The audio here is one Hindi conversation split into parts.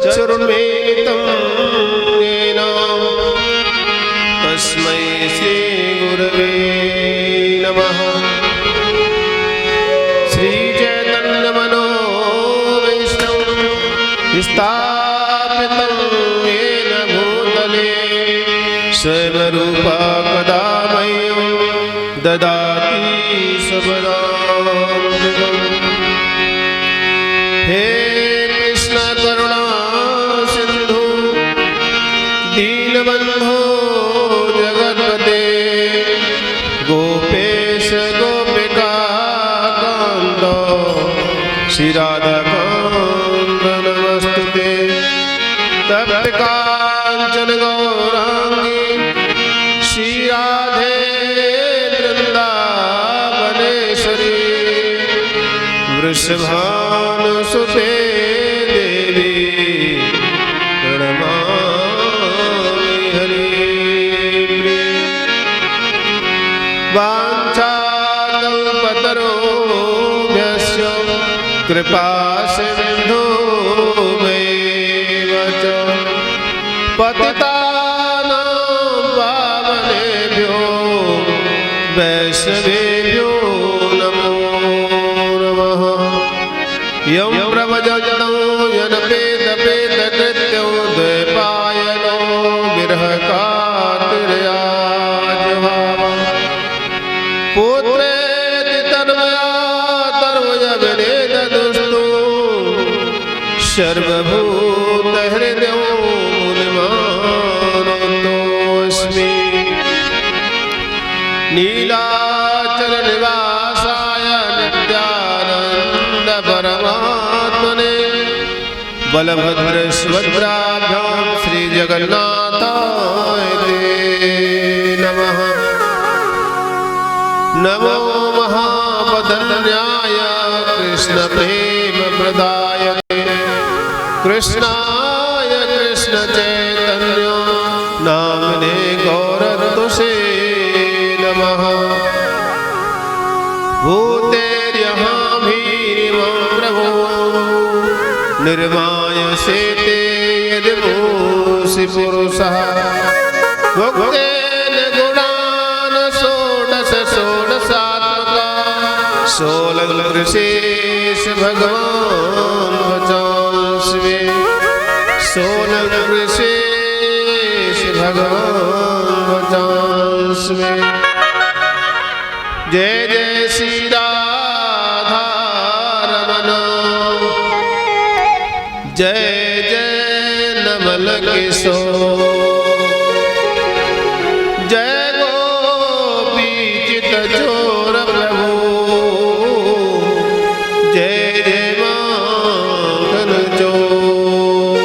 चक्षुरुन्मीलितं येन तस्मै श्री गुरवे नमः। श्री चैतन्य मनोभीष्टं स्थापितं येन भूतले स्वयं रूपा कदा मह्यं ददाति स्वपदान्तिकम्। हे कृष्ण करुणा सिंधु दीनबंधो जगत्पते गोपेश गोपिका कांत श्री राधा कांत नमस्तुते। तप्त कांचन गौरांगी श्री राधे वृंदावनेश्वरी वृषभानुसुते देवी प्रणमामि हरिप्रिये। वाञ्छाकल्पतरुभ्यश्च कृपासिन्धुभ्येव च पतितानां पावनेभ्यो वैष्णवेभ्यो नमो नमः। यं प्रभजन्तं यनपेतपेतकृत्यं द्वैपायनो विरहकातुर्याजभावः पुत्रेति तन्मया तर्वयविनेददुस्तु सर्वभूतहृदयो मुनिमानतोऽस्मि। नीलाचलनिवासाय नित्यानन्द परमात्मने बलभद्रसुभद्राभ्यां श्रीजगन्नाथाय ते नमः। नमो महावदन्याय कृष्णप्रेमप्रदायते कृष्णाय कृष्णचैतन्य नाम्ने गौरतुसे नमः। भूतेर्यहां भीमं प्रभो निर्मायसेते यदि पुरुषः भुक्तेन गुणान् षोडश षोडशात्मका सोलङ्कृशेष भगवान् वचांस्मे सोलङ्कृशेष भगवान् वचांस्मे। जय जय श्री राधा रमण जय जय नवल किशोर जय गोपीचित चोर प्रभु जय जय माखन चोर।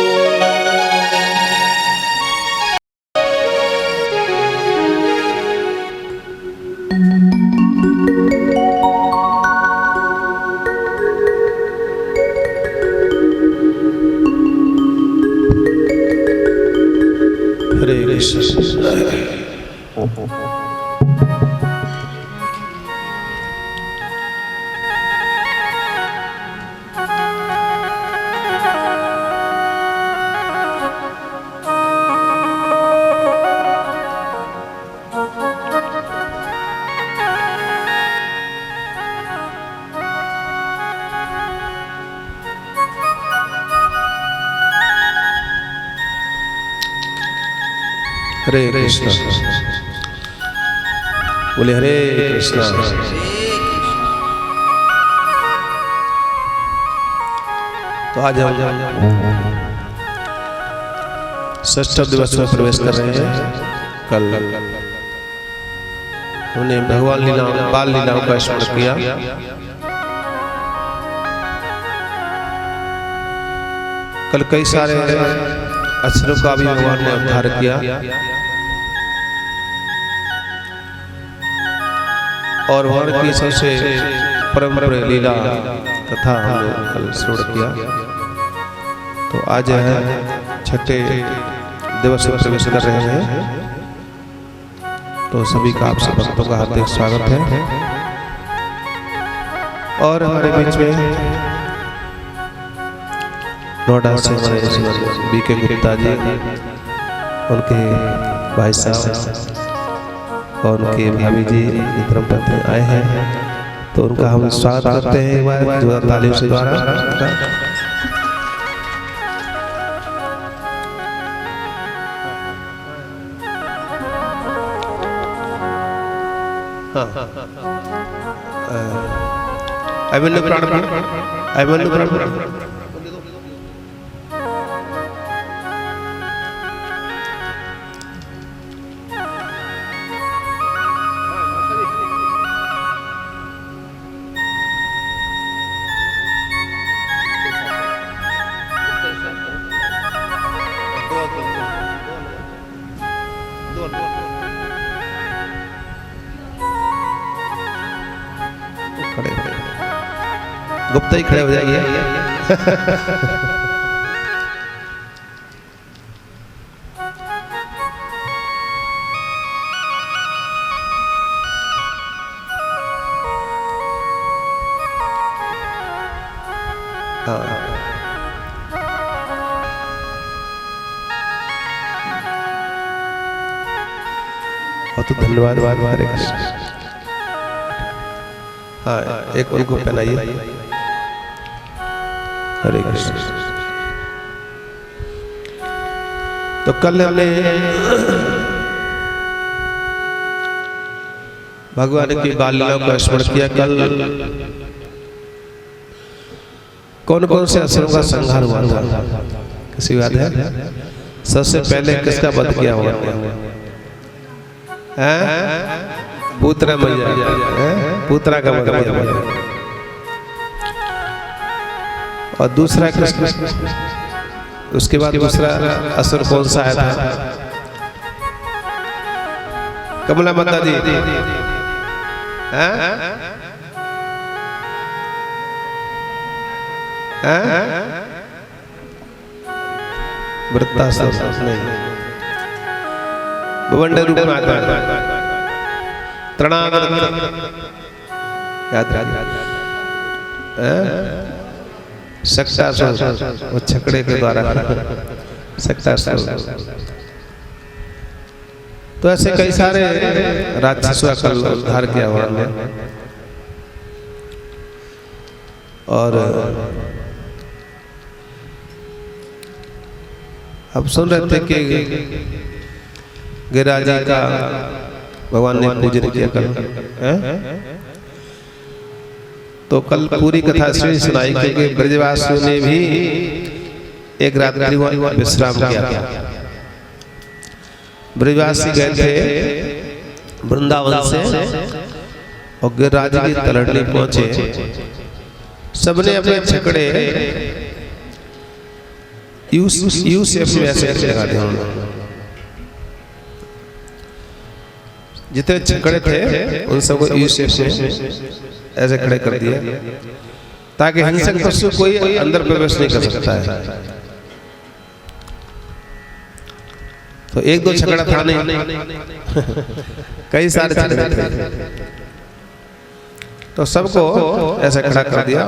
हरे कृष्ण। हरे कृष्ण। बोले हरे कृष्ण। तो आज हम षष्ठ दिवस में प्रवेश कर रहे हैं। कल हमने भगवान लीला बाल लीलाओं का स्मरण किया। कल कई सारे अक्षरों का भी भगवान ने उद्धार किया और भगवान की सबसे परम लीला कथा हमने कल श्रवण किया। तो आज है छठे दिवस में प्रवेश कर रहे हैं। तो सभी का आप सब भक्तों का हार्दिक स्वागत है। और हमारे बीच में नोएडा से हमारे बीके गुप्ता जी, उनके भाई साहब और उनके भाभी जी धर्मपत्नी आए हैं, तो उनका हम स्वागत करते हैं एक बार जोरदार तालियों से द्वारा। अभिमन्यु प्राण गुप्ता ही खड़े हो जाइए। बहुत तो धन्यवाद। हरे कृष्ण। हाँ, एक उनको पहनाइए। हरे कृष्ण। तो कल हमने भगवान की बाल लीला का स्मरण किया। कल कौन कौन से असुरों का संहार हुआ था, किसी याद है? सबसे पहले किसका वध किया हुआ है? पूतना मैया, पूतना का वध किया। और दूसरा उसके बाद दूसरा असुर कौन सा आया था? कमला माता जी, वृत्तासुर नहीं, भवंडर रूप में आता है। याद सक्तासुर, वो छकड़े के द्वारा सक्तासुर। तो ऐसे कई सारे राक्षसों का उद्धार किया हुआ है। और अब सुन रहे थे कि गिरिराज जी का भगवान ने पूजन किया कल। तो कल पूरी कथा श्री सुनाई, क्योंकि ब्रजवासियों ने भी एक रात्रि विश्राम किया। ब्रजवासी गए थे वृंदावन से और गिरिराज की तलहटी पहुंचे। सबने अपने छकड़े यू शेप में ऐसे लगा दिए उन्होंने। जितने छकड़े थे उन सबको यू शेप में ऐसे खड़े कर दिए, ताकि हिंसक पशु कोई अंदर प्रवेश नहीं कर सकता है। तो एक दो छकड़ा था नहीं, कई सारे छकड़े थे, तो सबको ऐसे खड़ा कर दिया।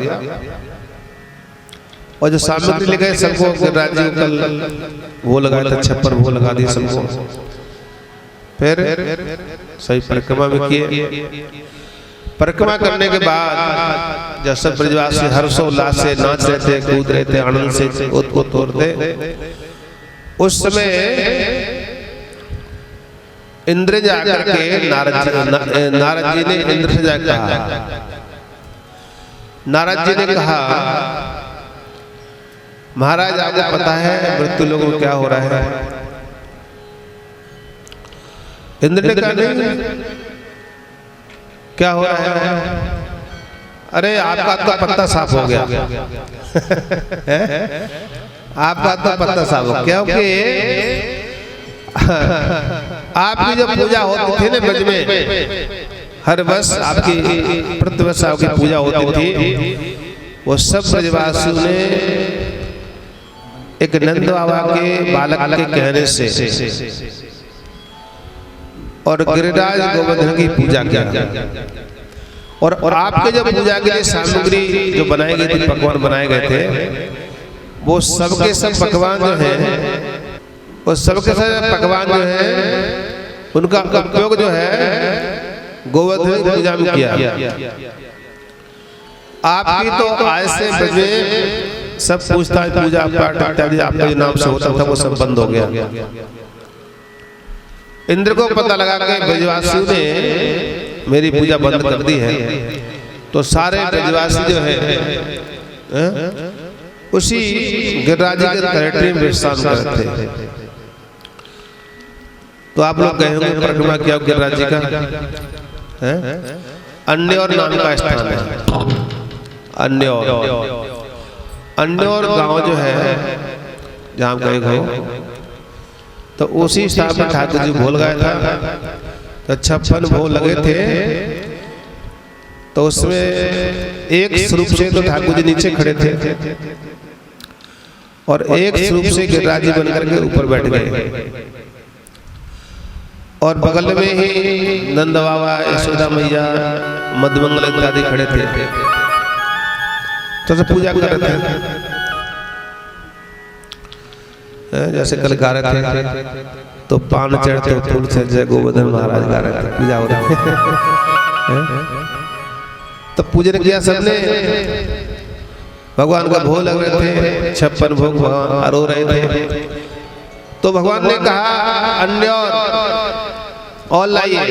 और जो सामग्री ले गए सबको राज्य कल वो लगाया था, छप्पर वो लगा दिए सबको। फिर सही परिक्रमा भी किए। परिक्रमा करने के बाद जब सब ब्रजवासी हर्षोल्लास से नाच रहे थे, कूद रहे थे, आनंद से को तोड़ते, उस समय इंद्र जाकर के नारद जी ने इंद्र से जाकर कहा, नारद जी ने कहा, महाराज आपको पता है मृत्यु लोगों को क्या हो रहा है? इंद्र ने कहा नहीं, क्या हो रहा है? अरे आपका तो पत्ता साफ हो गया। आपका तो पत्ता साफ हो गया, क्योंकि आपकी जो पूजा होती थी ना ब्रज में, हर वर्ष आपकी प्रतिवर्ष आपकी पूजा होती थी, वो सब ब्रजवासियों ने एक नंद बाबा के बालक के कहने से और गिरिराज गोवर्धन की पूजा किया। और आपके जो पूजा के लिए सामग्री जो बनाई गई थी, पकवान बनाए गए थे, वो सबके सब पकवान जो है, वो सबके सब पकवान जो है उनका उपयोग जो है गोवर्धन पूजा में किया। आपकी तो आज से बजे सब पूछता है पूजा पाठ इत्यादि आपके जो नाम से होता था वो सब बंद हो गया। इंद्र को पता लगा कि ब्रजवासियों ने मेरी पूजा बंद कर दी है, तो सारे ब्रजवासी जो है उसी गिरिराज के टेरिटरी में विश्राम करते थे। तो आप लोग कहेंगे परिक्रमा किया गिरिराज जी का, अन्योर नाम का स्थान है। अन्योर गांव जो है जहाँ कहे गए, तो उसी स्थान पर ठाकुर जी भोल गए था। तो 56 भोग लगे थे, तो उसमें एक स्वरूप से तो ठाकुर जी नीचे खड़े थे और एक स्वरूप से गिरिराज जी बनकर के ऊपर बैठ गए। और बगल में ही नंद बाबा, यशोदा मैया, मधुमंगल इत्यादि खड़े थे, तो सब पूजा कर रहे थे। जैसे कल गा रहे थे तो पान चढ़ते फूल से जय गोवर्धन महाराज गा रहे थे, पूजा हो रही है। तो पूजन किया सबने, भगवान का भोग लग रहे थे, 56 भोग भगवान रो रहे थे। तो भगवान ने कहा अन्य और लाइए,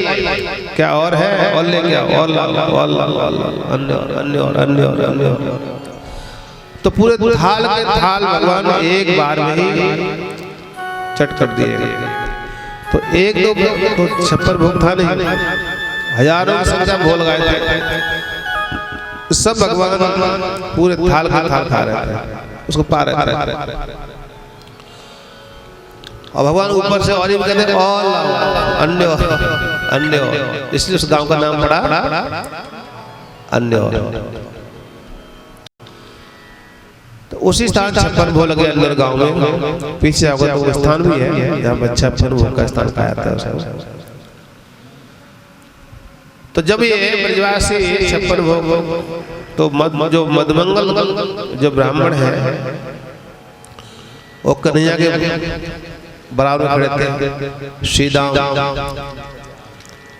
क्या और है, और ले क्या, और अन्य। तो पूरे थाल के थाल भगवान एक बार में ही चट कर दिए। तो एक दो तो 56 भोग था नहीं, हजारों की संख्या भोग गए थे। सब भगवान पूरे थाल का थाल खा रहे थे, उसको पा रहे थे। और भगवान ऊपर से और कहते और अन्य, इसलिए उस गांव का नाम पड़ा अन्य। तो उसी स्थान 56 भोग लगे अंदर गांव में, पीछे होगा तो वो स्थान भी है जहाँ पर 56 भोग का स्थान पाया था। तो जब ये ब्रजवासी 56 भोग, तो जो मधुमंगल जो ब्राह्मण है वो कन्हैया के बराबर खड़े थे, श्रीदाम।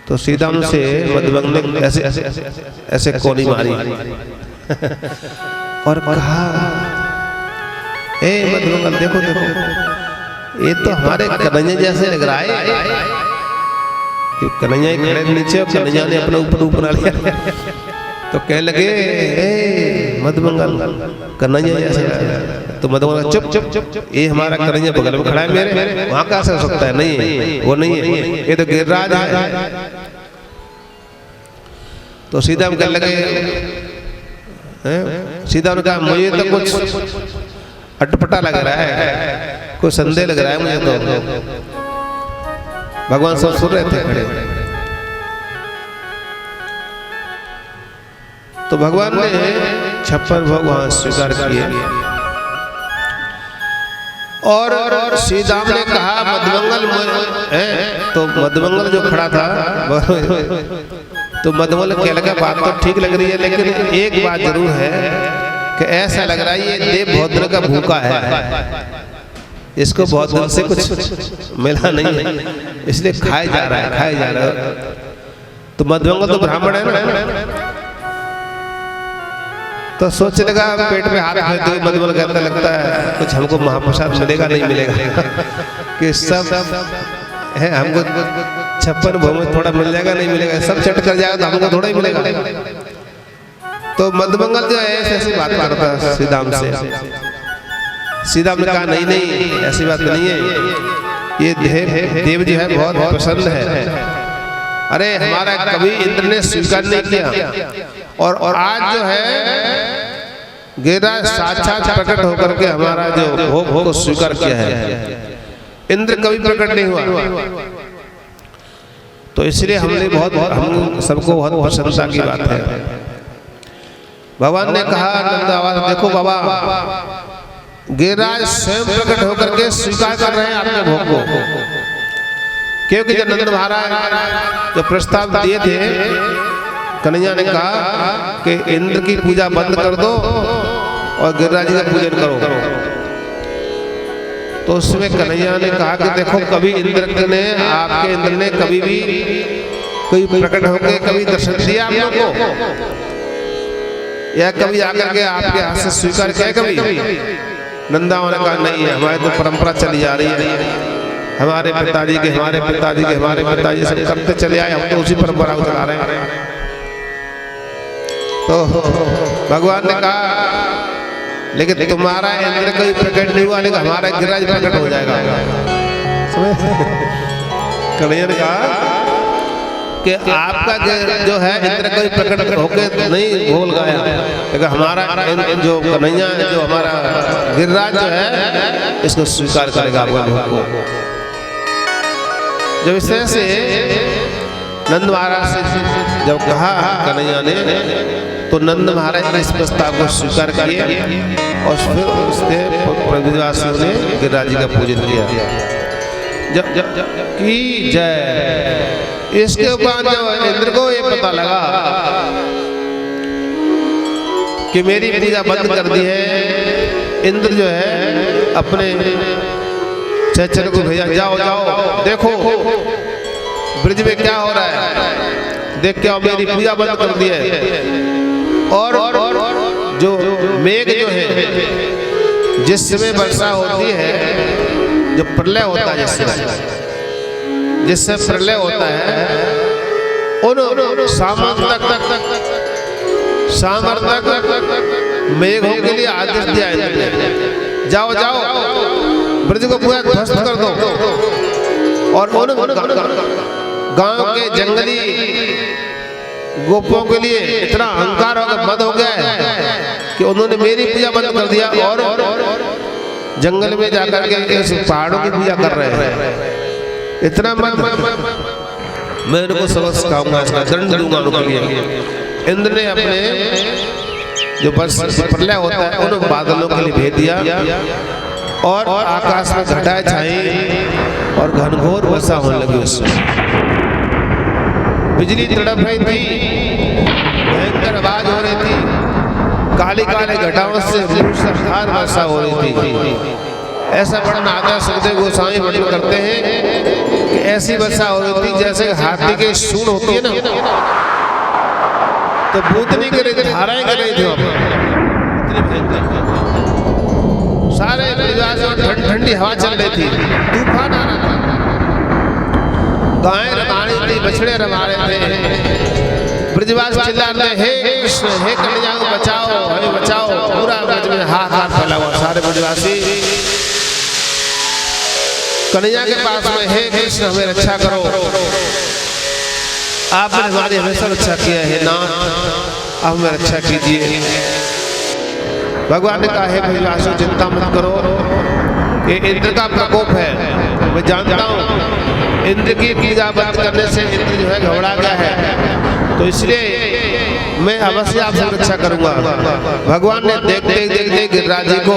तो श्रीदाम से मधुमंगल ने ऐसे ऐसे ऐसे कोनी मारी और कहा, ए मधुमंगल देखो देखो, ये तो हमारे कन्हैया जैसे लग रहा है। कन्हैया खड़े नीचे और कन्हैया ने अपना ऊपर ऊपर लिया। तो कहने लगे ए मधुमंगल कन्हैया जैसे। तो मधुमंगल चुप चुप चुप, ये हमारा कन्हैया बगल में खड़ा है मेरे, वहां कहां से हो सकता है, नहीं वो नहीं है, ये तो गिरिराज है। तो सीधा हम कहने लगे, सीधा उन्होंने कहा मुझे तो कुछ अटपटा लग रहा है, कुछ संदेह लग रहा है मुझे। तो भगवान सब सुन रहे थे खड़े। तो भगवान ने 56 भोग वहां स्वीकार किए और श्रीदाम ने कहा मधुमंगल है। तो मधुमंगल जो खड़ा था, तो मधुमंगल कह लगा बात तो ठीक लग रही है, लेकिन एक बात जरूर है कि ऐसा लग रहा है ये देव बहुत दिन का भूखा है, इसको बहुत दिन से कुछ मिला नहीं है, इसलिए खाए जा रहा है। तो मधुमंगल तो ब्राह्मण है ना, तो सोचने लगा पेट में हाथ रखते हुए मधुमंगल कहता लगता है कुछ हमको महाप्रसाद मिलेगा नहीं मिलेगा, कि सब है हमको 56 भोग में थोड़ा मिल जाएगा नहीं मिलेगा, सब चट कर जाएगा तो हमको थोड़ा ही मिलेगा। तो मधुमंगल जो है ऐसी बात करता है श्रीदाम से। श्रीदाम ने कहा नहीं नहीं ऐसी बात नहीं है, ये देव जो है बहुत प्रसन्न है। अरे हमारा कभी इंद्र ने स्वीकार नहीं किया, और आज जो है गिरिराज साक्षात प्रकट होकर के हमारा जो भोग को स्वीकार किया है, इंद्र कभी प्रकट नहीं हुआ। तो इसलिए हमने बहुत हम सबको बहुत प्रसन्नता की बात है। भगवान ने कहा नंद देखो बाबा, गिरिराज स्वयं प्रकट होकर के स्वीकार कर रहे हैं आपके भोग को, क्योंकि जब नंद महाराज जो प्रस्ताव दिए थे, कन्हैया ने कहा कि इंद्र की पूजा बंद कर दो और गिरिराज जी का पूजन करो। तो उसमें कन्हैया ने कहा कि देखो कभी इंद्र ने आपके इंद्र ने कभी भी कोई प्रकट होकर कभी दर्शन दिया आप लोगों को, या कभी आकर के आपके हाथ से स्वीकार किया कभी? नंदा ने कहा नहीं है, हमारी तो परंपरा चली जा रही है, हमारे पिताजी के हमारे पिताजी के हमारे पिताजी सब करते चले आए, हम तो उसी परंपरा को चला रहे हैं। तो भगवान ने कहा लेकिन तुम्हारा इंद्र कोई प्रकट नहीं हुआ, लेकिन हमारा गिरिराज प्रकट हो जाएगा। कन्हैया ने कहा कि आपका जो है इंद्र कोई प्रकट होके नहीं भूल गया, लेकिन हमारा जो कन्हैया जो हमारा गिरिराज जो है इसको स्वीकार करेगा आपका भोग को। जब इस तरह से नंद महाराज से जब कहा कन्हैया ने, तो नंद महाराज ने इस प्रस्ताव को स्वीकार किया और फिर उसने ब्रजवासियों ने गिरिराज जी का पूजन किया। जब की जय। इसके बाद जब इंद्र को ये पता लगा कि मेरी पूजा बंद कर दी है, इंद्र जो है अपने चेचर को भेजा, जाओ जाओ देखो ब्रिज में क्या हो रहा है, देख के आओ, मेरी पूजा बंद कर दी है। और जो मेघ जो है जिस समय वर्षा होती है, जो प्रलय होता है जिससे प्रलय होता है, उन सामर्थक मेघों के लिए आदेश दिया है, जाओ जाओ ब्रज को पूरा ध्वस्त कर दो। और उन गांव के जंगली गोपों के लिए इतना अहंकार मद हो गया है कि उन्होंने मेरी पूजा बंद कर दिया और जंगल में जाकर के इस पहाड़ों की पूजा कर रहे हैं। इतना मत मैं उनको सबक सिखाऊंगा, इसका दंड दूंगा उनके लिए। इंद्र ने अपने जो प्रलय होता है उन बादलों के लिए भेज दिया और आकाश में घटाएं छाई और घनघोर वर्षा होने लगी। उससे बिजली तड़प रही थी, भयंकर आवाज हो रही थी, काली काले घटाओं से मूसलाधार वर्षा हो रही थी। ऐसा वर्णन आता सुखदेव गोस्वामी वर्णन करते हैं कि ऐसी वर्षा हो रही थी जैसे हाथी के सूंड होती है ना, तो बूंदनी कर रही थी, धाराएं कर रही थी इतनी भयंकर। सारे ठंडी ठंडी हवा चल रही थी, तूफान आ रहा था, गायें रमा रही थी, बछड़े रमा रहे थे, ब्रजवासी चिल्ला रहे हे कृष्ण हे कन्हैया को बचाओ हमें बचाओ। पूरा ब्रज में हाहाकार फैला हुआ, सारे ब्रजवासी कन्हैया के पास में हे कृष्ण हमें रक्षा करो, आपने हमारी हमेशा रक्षा किया है नाथ, आप हमें रक्षा कीजिए। भगवान ने कहा हे ब्रजवासियों चिंता मत करो, ये इंद्र का प्रकोप है, मैं जानता हूँ इंद्र की पूजा बंद करने से इंद्र जो है घबरा गया है, तो इसलिए मैं अवश्य आपसे रक्षा करूंगा। भगवान ने देखते देखते गिरिराज जी को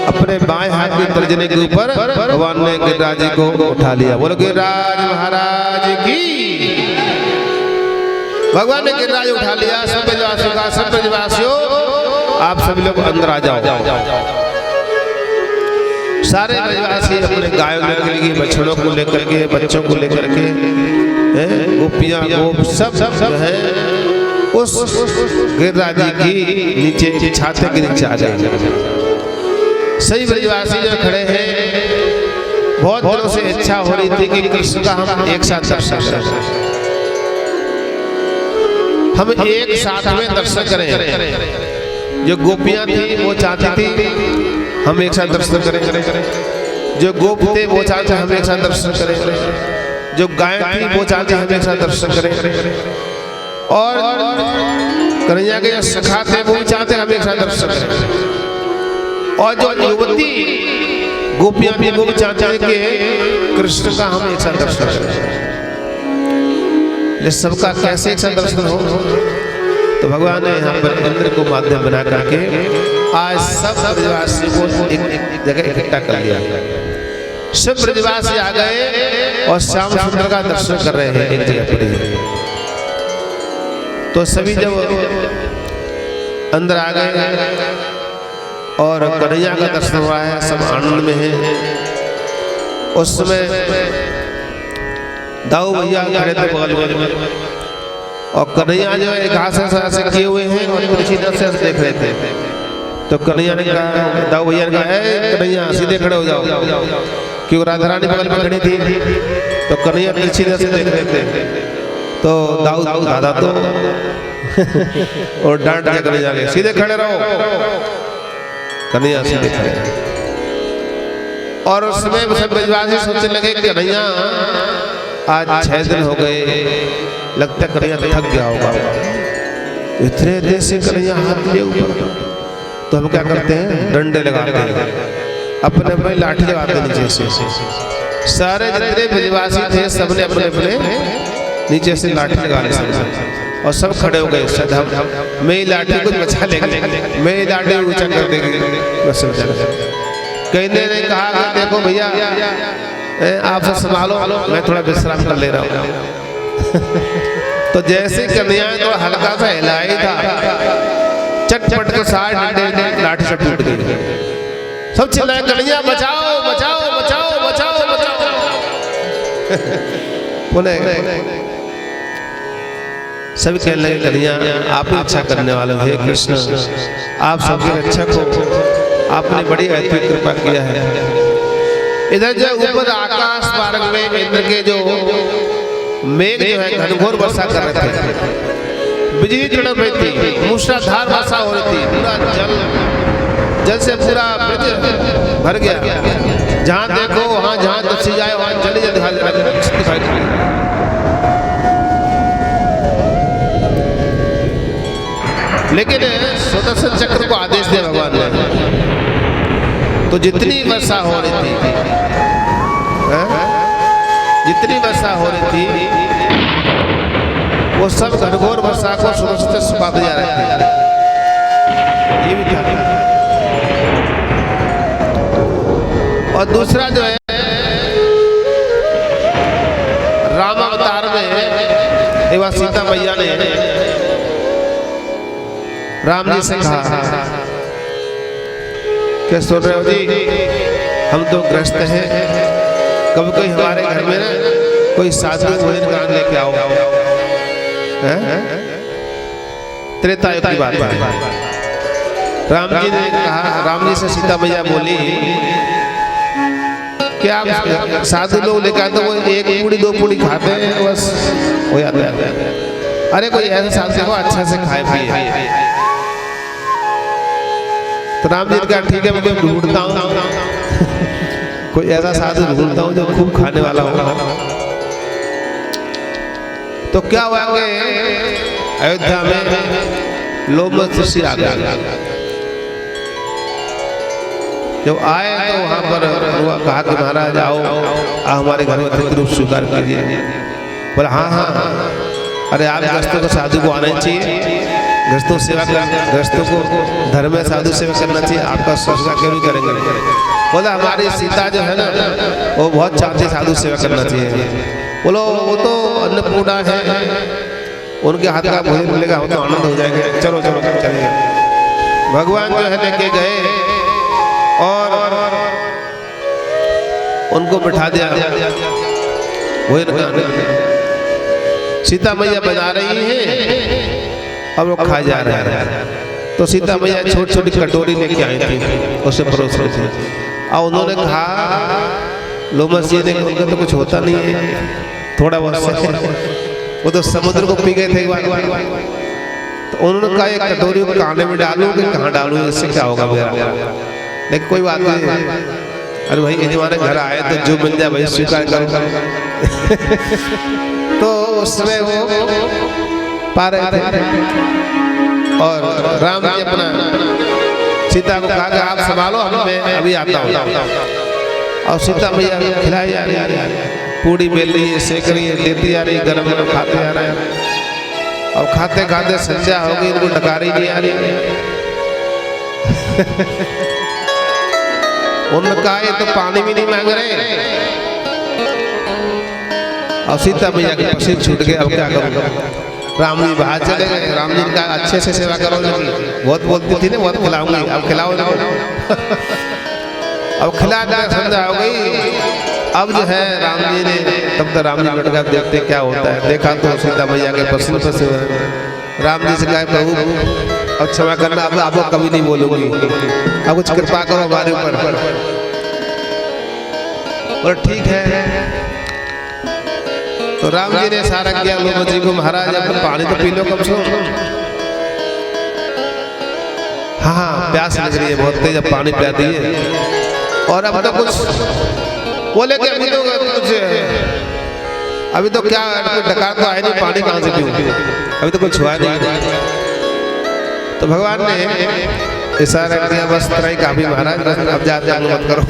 अपने बाएं हाथ की तर्जनी के ऊपर भगवान ने गिरिराज जी को उठा लिया। बोलो गिरिराज महाराज की। भगवान ने गिरिराज उठा लिया। सब ब्रजवासियों का, सब ब्रजवासियों आप सभी लोग अंदर आ जाओ। सारे ब्रजवासी अपने गायों लेकर के, बछड़ों को लेकर के, बच्चों को लेकर के, गोपियां गोप सब जो है उस गिरिराज जी की नीचे छाते के नीचे आ जाए। सही ब्रजवासी जो खड़े हैं, बहुत दिनों से इच्छा हो रही थी कि कृष्ण का हम एक साथ दर्शन करें, हम एक साथ में दर्शन करें। जो गोपियां थी वो चाहती थी हम एक साथ दर्शन करें, जो गोप थे वो चाहते हम एक साथ दर्शन करें, जो गाय थी वो चाहते हम एक साथ दर्शन करें, और कन्हैया के सखा थे वो भी चाहते हम एक साथ दर्शन करें, और जो युवती गोपियां भी वो भी चाहते हैं कि कृष्ण का हम एक साथ दर्शन करें। सबका कैसे एक साथ दर्शन हो? तो भगवान ने यहाँ पर इंद्र को माध्यम बना करके आज सब ब्रजवासी को एक जगह इकट्ठा कर लिया। सब ब्रजवासी आ गए और श्याम सुंदर का दर्शन कर रहे हैं एक जगह पर। तो सभी जब अंदर आ गए और कन्हैया का दर्शन हुआ है, सब आनंद में है। उस समय दाऊ भैया खड़े थे बगल में और कन्हैया जो है घास ऐसे किए हुए हैं और तुलसी से देख रहे थे। तो कन्हैया ने कहा, दाऊ भैया ने कहा, कन्हैया सीधे खड़े हो जाओ, क्यों राधा रानी बगल में खड़ी थी। तो कन्हैया तुलसी से देख रहे थे। तो दाऊ दादा तो और डांट दिया कन्हैया के, सीधे खड़े रहो। कन्हैया सीधे खड़े। और उसमें सब ब्रजवासी सोचने लगे कन्हैया आज 6 दिन हो गए, लगता है कन्हैया थक गया होगा, इतने देर से कन्हैया हाथ लिए ऊपर। तो हम क्या करते हैं, डंडे लगाते हैं, अपने अपने लाठी लगाते हैं नीचे से। सारे जितने ब्रजवासी थे सबने अपने अपने नीचे से लाठी लगा ली और सब खड़े हो गए। मैं लाठी कुछ बचा लेंगे, मैं लाठी ऊंचा कर देंगे। कहने ने कहा कि देखो भैया आप संभालो, मैं थोड़ा विश्राम कर ले रहा हूँ। तो जैसे कन्हैया ने थोड़ा हल्का सा हिलाई था, चटपट के साथ डंडे लाठी से टूट गई। सब चिल्लाए, कन्हैया बचाओ बचाओ बचाओ बचाओ बचाओ। बोले सभी कहने लगे, कन्हैया आप ही रक्षा करने वाले हे कृष्ण, आप सबके रक्षक हो, आपने बड़ी अद्भुत कृपा किया है। इधर जो ऊपर आकाश मार्ग में इंद्र के जो मेघ जो है घनघोर वर्षा कर रहे थे, बिजली कड़क रही थी, मूसलाधार वर्षा हो रही थी, पूरा जल से पूरा ब्रज भर गया। जहाँ देखो वहाँ, जहाँ दसी जाए वहाँ जल्दी जल्दी दिखाई दे। लेकिन सुदर्शन चक्र को आदेश दिया भगवान ने, तो जितनी वर्षा हो रही थी, जितनी वर्षा हो रही थी, वो सब घनघोर वर्षा को सुरक्षित सुखा जा रहे थे। ये भी था। और दूसरा जो है, राम अवतार में एवं सीता मैया ने राम जी से कहा कि सुन रहे हो जी, हम तो ग्रस्त हैं, कभी कोई हमारे घर में ना कोई साधु भोजन कराने लेके आओ। त्रेता युग की बात है। राम जी ने कहा, राम जी से सीता मैया बोली कि आप साधु लोग लेकर आते, वो 1 पूड़ी 2 पूड़ी खाते हैं बस हो जाता है। अरे कोई ऐसा साधु हो अच्छा से खाए पिए। तो राम जी ने कहा ठीक है, मैं कोई ढूंढता हूँ, कोई ऐसा साधु ढूंढता हूँ जो खूब खाने वाला होगा। तो क्या हुआ कि अयोध्या में लोमस ऋषि आ गया। जब आए तो वहां पर कहा कि महाराज आओ, हमारे घर में अतिथि रूप स्वीकार कीजिए। बोला हाँ हाँ, अरे आप गृहस्थों को साधु को आना चाहिए, गृहस्थों सेवा कर, गृहस्थों को धर्म में साधु सेवा करना चाहिए, आपका स्वीकार क्यों नहीं करेंगे। बोला हमारी सीता जो है ना, वो बहुत चाहती साधु सेवा करना चाहिए। बोलो वो तो अन्नपूर्णा है, उनके हाथ का भोजन मिलेगा, हम तो आनंद हो जाएंगे, चलो चलो चलेंगे। भगवान जो है लेके गए और उनको बिठा दिया भोजन करने। सीता मैया बना रही है और वो खा जा रहे हैं। तो सीता मैया छोटी छोटी कटोरी लेके आई थी, उसे परोस रही थी। और उन्होंने कहा, लोमस जी ने, उनका तो कुछ होता नहीं है, थोड़ा बहुत, वो तो समुद्र को पी गए थे एक बार। तो उन्होंने कहा एक कटोरी को खाने में डालूं कि कहाँ डालूं, इससे क्या होगा मेरा। लेकिन कोई बात नहीं, अरे भाई यजमाने घर आए तो जो मिल जाए भाई स्वीकार करो। तो उसमें वो पा रहे थे और राम जी अपना सीता को कहा कि आप संभालो, मैं अभी आता हूँ। और सीता मैया खिलाई जा रही है, पूड़ी बेल रही है, सेक रही है, देती जा रही है, गरम गरम खाते जा रहे हैं। और खाते खाते संध्या हो गई, इनको डकारी नहीं आ रही। उन्होंने कहा ये तो पानी भी नहीं मांग रहे। और सीता मैया के पसीने छूट गए, अब क्या करूँगा। राम जी बाहर चले गए। राम जी का अच्छे से सेवा करो, बहुत बोलती थी ना, बहुत खिलाऊंगी, अब खिलाओ ना। अब खिला संध्या हो गई, अब जो है राम जी ने तब तक राम जी लौट कर देखते क्या होता है। देखा तो सीता मैया के पसीने फंसे हुए हैं। राम जी से कहा प्रभु अब क्षमा करना, अब आपको कभी नहीं बोलूंगी, अब कुछ कृपा करो हमारे ऊपर। और ठीक है तो राम जी ने इशारा किया लोमस जी को, महाराज अब पानी तो पी लो कम से कम। हाँ प्यास लग रही है बहुत तेज, अब पानी पिला दिए। और अब तो कुछ बोले कि अभी तो कुछ, अभी तो क्या डकार तो आया नहीं, पानी कहाँ से पीऊं, अभी तो कुछ हुआ नहीं। तो भगवान ने इशारा किया बस इतना ही काफी महाराज, अब जाते अनुमत करो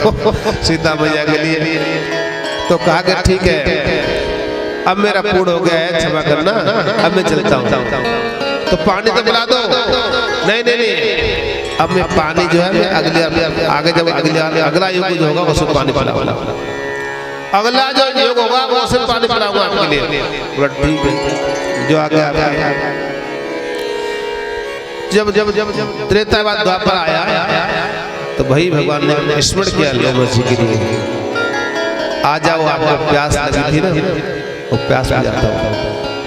सीता मैया के लिए। तो कहा कि ठीक है अब मेरा पूर्ण हो गया है, क्षमा करना, अब मैं चलता हूँ। तो पानी तो पिला दो। नहीं नहीं नहीं, अब मैं पानी जो है मैं अगले आगे जब अगला युग जो होगा उसमें पानी पिलाऊंगा, अगला जो युग होगा वो उसमें पानी पिलाऊंगा आपके लिए। ठीक है जो आगे आगे जब जब जब जब त्रेता बाद द्वापर आया तो भाई भगवान ने स्मरण किया लोमस जी के लिए, आ जाओ आपको प्यास लगी थी ना, वो प्यास मिल जाता है।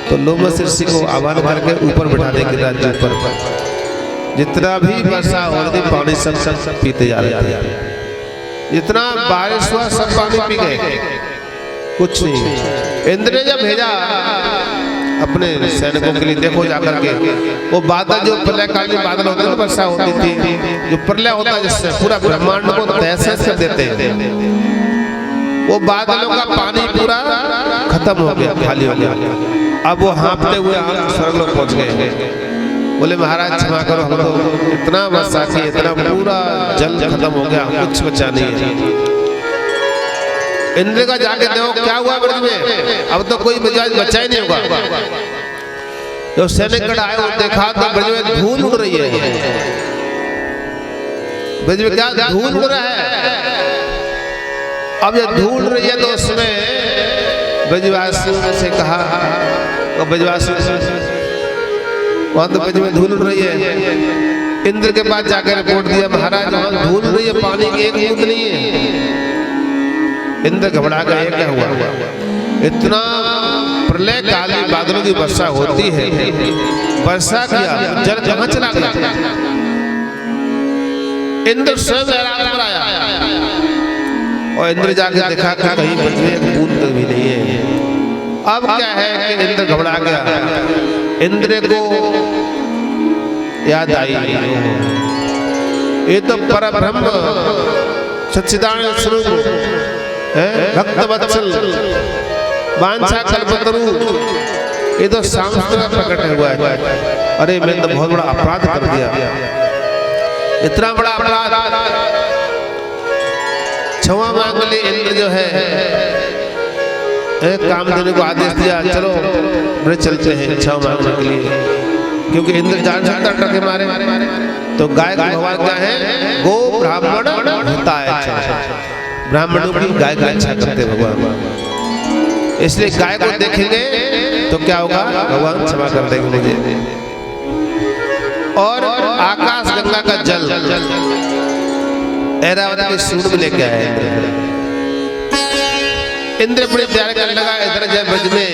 तो लोमस ऋषि को आह्वान करके ऊपर बिठाने के राज्य ऊपर जितना भी वर्षा हो रही पानी सब पीते जा रहे थे। जितना बारिश हुआ सब पानी पी गए, कुछ नहीं। इंद्र ने जब भेजा अपने सैनिकों के लिए, देखो जाकर के वो बादल जो प्रलयकालीन बादल होते हैं, वर्षा होती थी, जो प्रलय होता है जिससे पूरा ब्रह्मांड को तहस कर देते हैं, वो बादलों का पानी पूरा खत्म हो गया, खाली हो गया। अब वो हाँफते हुए स्वर्ग लोग पहुंच गए। बोले महाराज क्षमा करो, हम तो इतना वर्षा की, इतना पूरा जल खत्म हो गया, कुछ बचा नहीं है। इंद्र का जाके देखो क्या हुआ ब्रज में, अब तो कोई बचा ही नहीं होगा। जो सैनिक आए और देखा तो ब्रज में धूल उड़ रही है। ब्रज में क्या धूल उड़ रहा है। अब जब धूल रही है तो उसमें ब्रजवासियों से कहा, तो ब्रजवासियों वहां तो ब्रज में धूल उड़ रही है। इंद्र के पास जाकर रिपोर्ट दिया महाराज वहां धूल उड़ रही है, पानी की एक बूंद नहीं है। इंद्र घबरा गए, क्या हुआ? इतना प्रलय कालीन बादलों की वर्षा होती है, वर्षा किया जल कहां चला गया? इंद्र स्वयं हैरान पर आया और इंद्र जाके देखा कि कहीं ब्रज में एक बूंद भी नहीं है। अब क्या है कि इंद्र घबरा गया। इंद्र को याद आई ये तो परब्रह्म सच्चिदानंद स्वरूप है, भक्त वत्सल वांछा कल्पतरु, ये तो सांस्कृतिक प्रकट हुआ है। अरे मैंने तो बहुत बड़ा अपराध कर दिया, इतना बड़ा अपराध। क्षमा मांग ले। इंद्र जो है काम देने को आदेश दिया, चलो ब्रज चलते हैं क्षमा मांगने के लिए, क्योंकि इंद्र जान सकता डर के मारे। तो गाय का भगवान क्या है? गो ब्राह्मण हिताय, ब्राह्मणों की गाय का अच्छा करते भगवान, इसलिए गाय को देखेंगे तो क्या होगा? भगवान क्षमा कर देंगे मुझे। और आकाश गंगा का जल ऐरावत के सूर में लेके आए। इंद्र बड़े प्यार करने लगा। इधर जब ब्रज में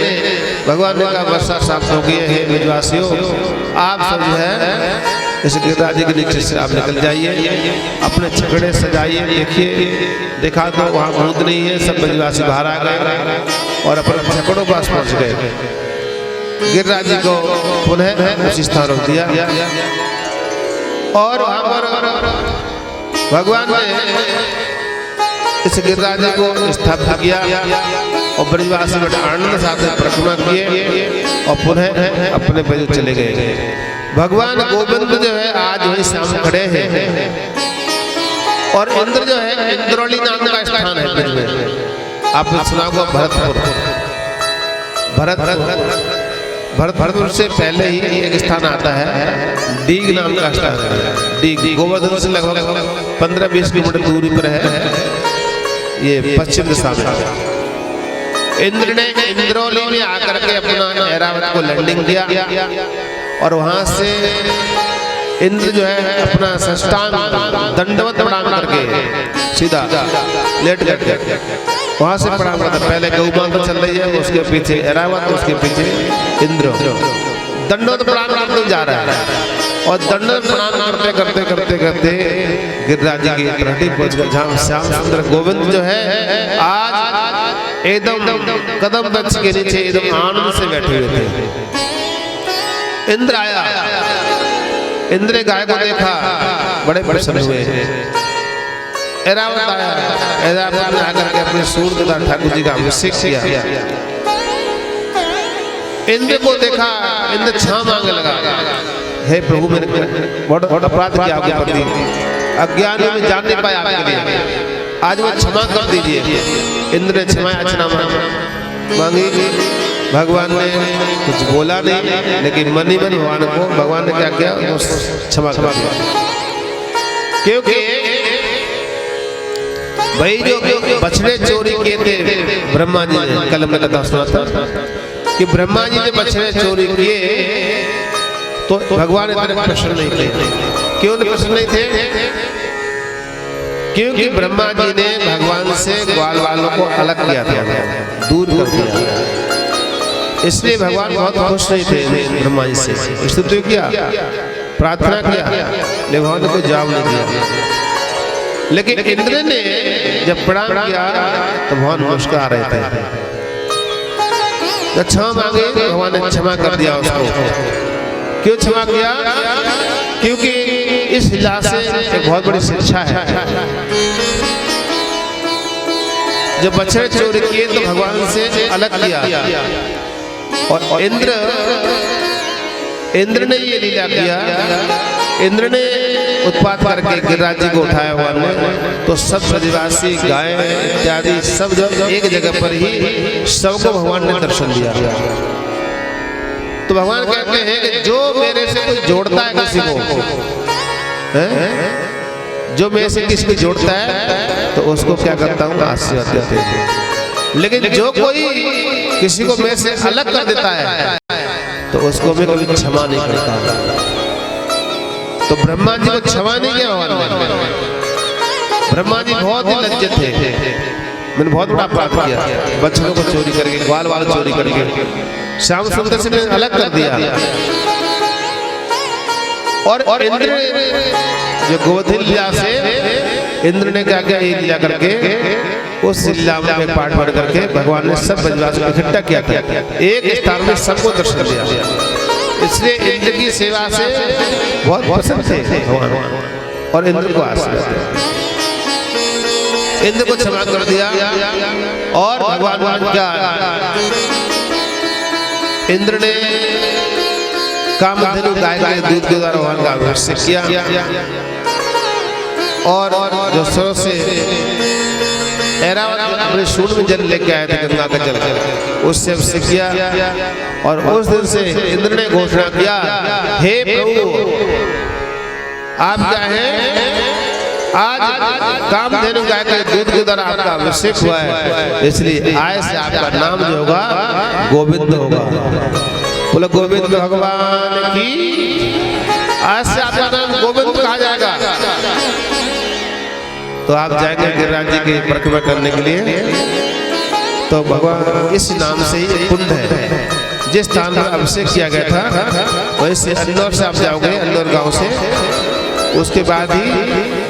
भगवान ने कहा वर्षा साफ हो गई है, ब्रजवासियों आप सब जो है इस गिरिराज के नीचे से आप निकल जाइए, अपने छकड़े सजाइए। देखिए देखा तो वहाँ भूत नहीं है, सब ब्रजवासी बाहर आ गए और अपने छकड़ों पास पहुँच गए। गिरिराज जी को पुनः उसी स्थान रख दिया और वहाँ पर भगवान ने इस गिरिराज को स्थापित किया और ब्रजवासी बड़े आनंद साथ परिक्रमा किए और पुनः अपने ब्रज चले गए। भगवान गोविंद जो है आज वही सामने खड़े हैं और इंद्र जो है इंद्रौली नाम का स्थान है ब्रज में। आपने सुना होगा भरतपुर। भरतपुर से पहले ही एक स्थान आता है डीग नाम का स्थान है। डीग गोवर्धन से लगभग 15-20 किलोमीटर दूरी पर है, ये पश्चिम दिशा में। इंद्र ने इंद्रौली में आकर के अपना ऐरावत को लैंडिंग दिया और वहां से इंद्र जो है अपना साष्टांग दंडवत प्रणाम करके सीधा लेट गए। वहां से प्रणाम करता। पहले गौ माता चल रही है, उसके पीछे ऐरावत, उसके पीछे इंद्र। दंडोत प्रणाम करते जा रहा है और दंडोत प्रणाम करते करते करते करते गिरिराज जी की तलहटी पहुंच गए, जहाँ श्याम सुंदर गोविंद जो है आज एकदम कदम वृक्ष के नीचे एकदम आनंद से बैठे हुए थे। इंद्र आया, इंद्र ने गाय को देखा, बड़े प्रसन्न हुए। ऐरावत आया, ऐरावत ने आकर के अपने सूर तथा ठाकुर जी का अभिषेक किया। इंद्र को देखा, इंद्र क्षमा मांगने लगा, हे प्रभु मैंने बहुत अपराध किया आपके प्रति, अज्ञान में जान नहीं पाया आपके लिए, आज वो क्षमा कर दीजिए। इंद्र ने क्षमा याचना मांगी, भगवान ने कुछ बोला नहीं, लेकिन मन ही मन भगवान ने क्या किया, क्षमा कर दिया। क्योंकि भाई जो बछड़े चोरी किए थे ब्रह्मा जी ने, कल हमने कथा सुना था कि ब्रह्मा जी ने बछड़े चोरी किए तो भगवान इतने प्रसन्न नहीं थे। क्यों प्रसन्न नहीं थे? क्योंकि ब्रह्मा जी ने भगवान से ग्वाल वालों को अलग किया था, दूर कर दिया, इसलिए भगवान बहुत खुश नहीं थे ब्रह्मा जी से। स्तुति किया, प्रार्थना किया, लेकिन भगवान ने कोई जवाब नहीं दिया। लेकिन इंद्र ने जब प्रणाम किया तो भगवान मुस्कुरा रहे थे। क्षमा मांगे, भगवान ने क्षमा कर दिया उसको। क्यों क्षमा किया? क्योंकि इस लीला से एक बहुत बड़ी शिक्षा है। जब बछड़े चोरी किए तो भगवान से अलग किया, और इंद्र ने ये लीला किया। इंद्र ने उत्पात करके गिरिराज जी को उठाया भगवान ने, तो सब ब्रजवासी गाय इत्यादि सब जब एक जगह पर ही सबको भगवान ने दर्शन दिया। तो भगवान कहते हैं कि जो मेरे से कोई जोड़ता है किसी को, जो मेरे से किसी को जोड़ता है तो उसको क्या करता हूँ, आशीर्वाद देते हैं। लेकिन जो कोई किसी को मेरे से अलग कर देता है तो उसको मैं कभी क्षमा नहीं करता। तो ब्रह्मा जी को क्षमा नहीं किया भगवान ने। ब्रह्मा जी बहुत ही लज्जित थे, मैंने बहुत बड़ा अपराध किया, बच्चों को चोरी करके, ग्वाल वाल चोरी करके श्याम सुंदर से मैंने अलग कर दिया। और इंद्र जो गोवर्धन लीला से इंद्र ने क्या किया, ये लीला करके उस लीला में पाठ पढ़ करके भगवान ने सब ब्रजवासियों को इकट्ठा किया था, एक स्थान में सबको दर्शन दिया। इसलिए इंद्र की सेवा से बहुत पसंद थे भगवान, और इंद्र को आशीर्वाद दिया, इंद्र को क्षमा कर दिया। और भगवान क्या, इंद्र ने कामधेनु गाय के दूध के द्वारा भगवान का अभिषेक किया, और जो स्रोत से ऐरावत अपने सूंड में जल लेके आए थे, गंगा का जल, उससे अभिषेक किया। और उस दिन से इंद्र ने घोषणा किया, हे प्रभु आप क्या हैं, आज कामधेनु गाय के दूध के द्वारा आपका अभिषेक हुआ है, इसलिए आज से आपका नाम जो होगा गोविंद होगा। बोलो गोविंद भगवान की, आज से आपका नाम गोविंद कहा जाएगा। तो आप जाएंगे गिरिराज जी की परिक्रमा करने के लिए, तो भगवान इस नाम से ही कुंड है, जिस स्थान पर अभिषेक किया गया था वहीं से अल्लौर से आप जाओगे, अल्लौर गांव से, उसके बाद ही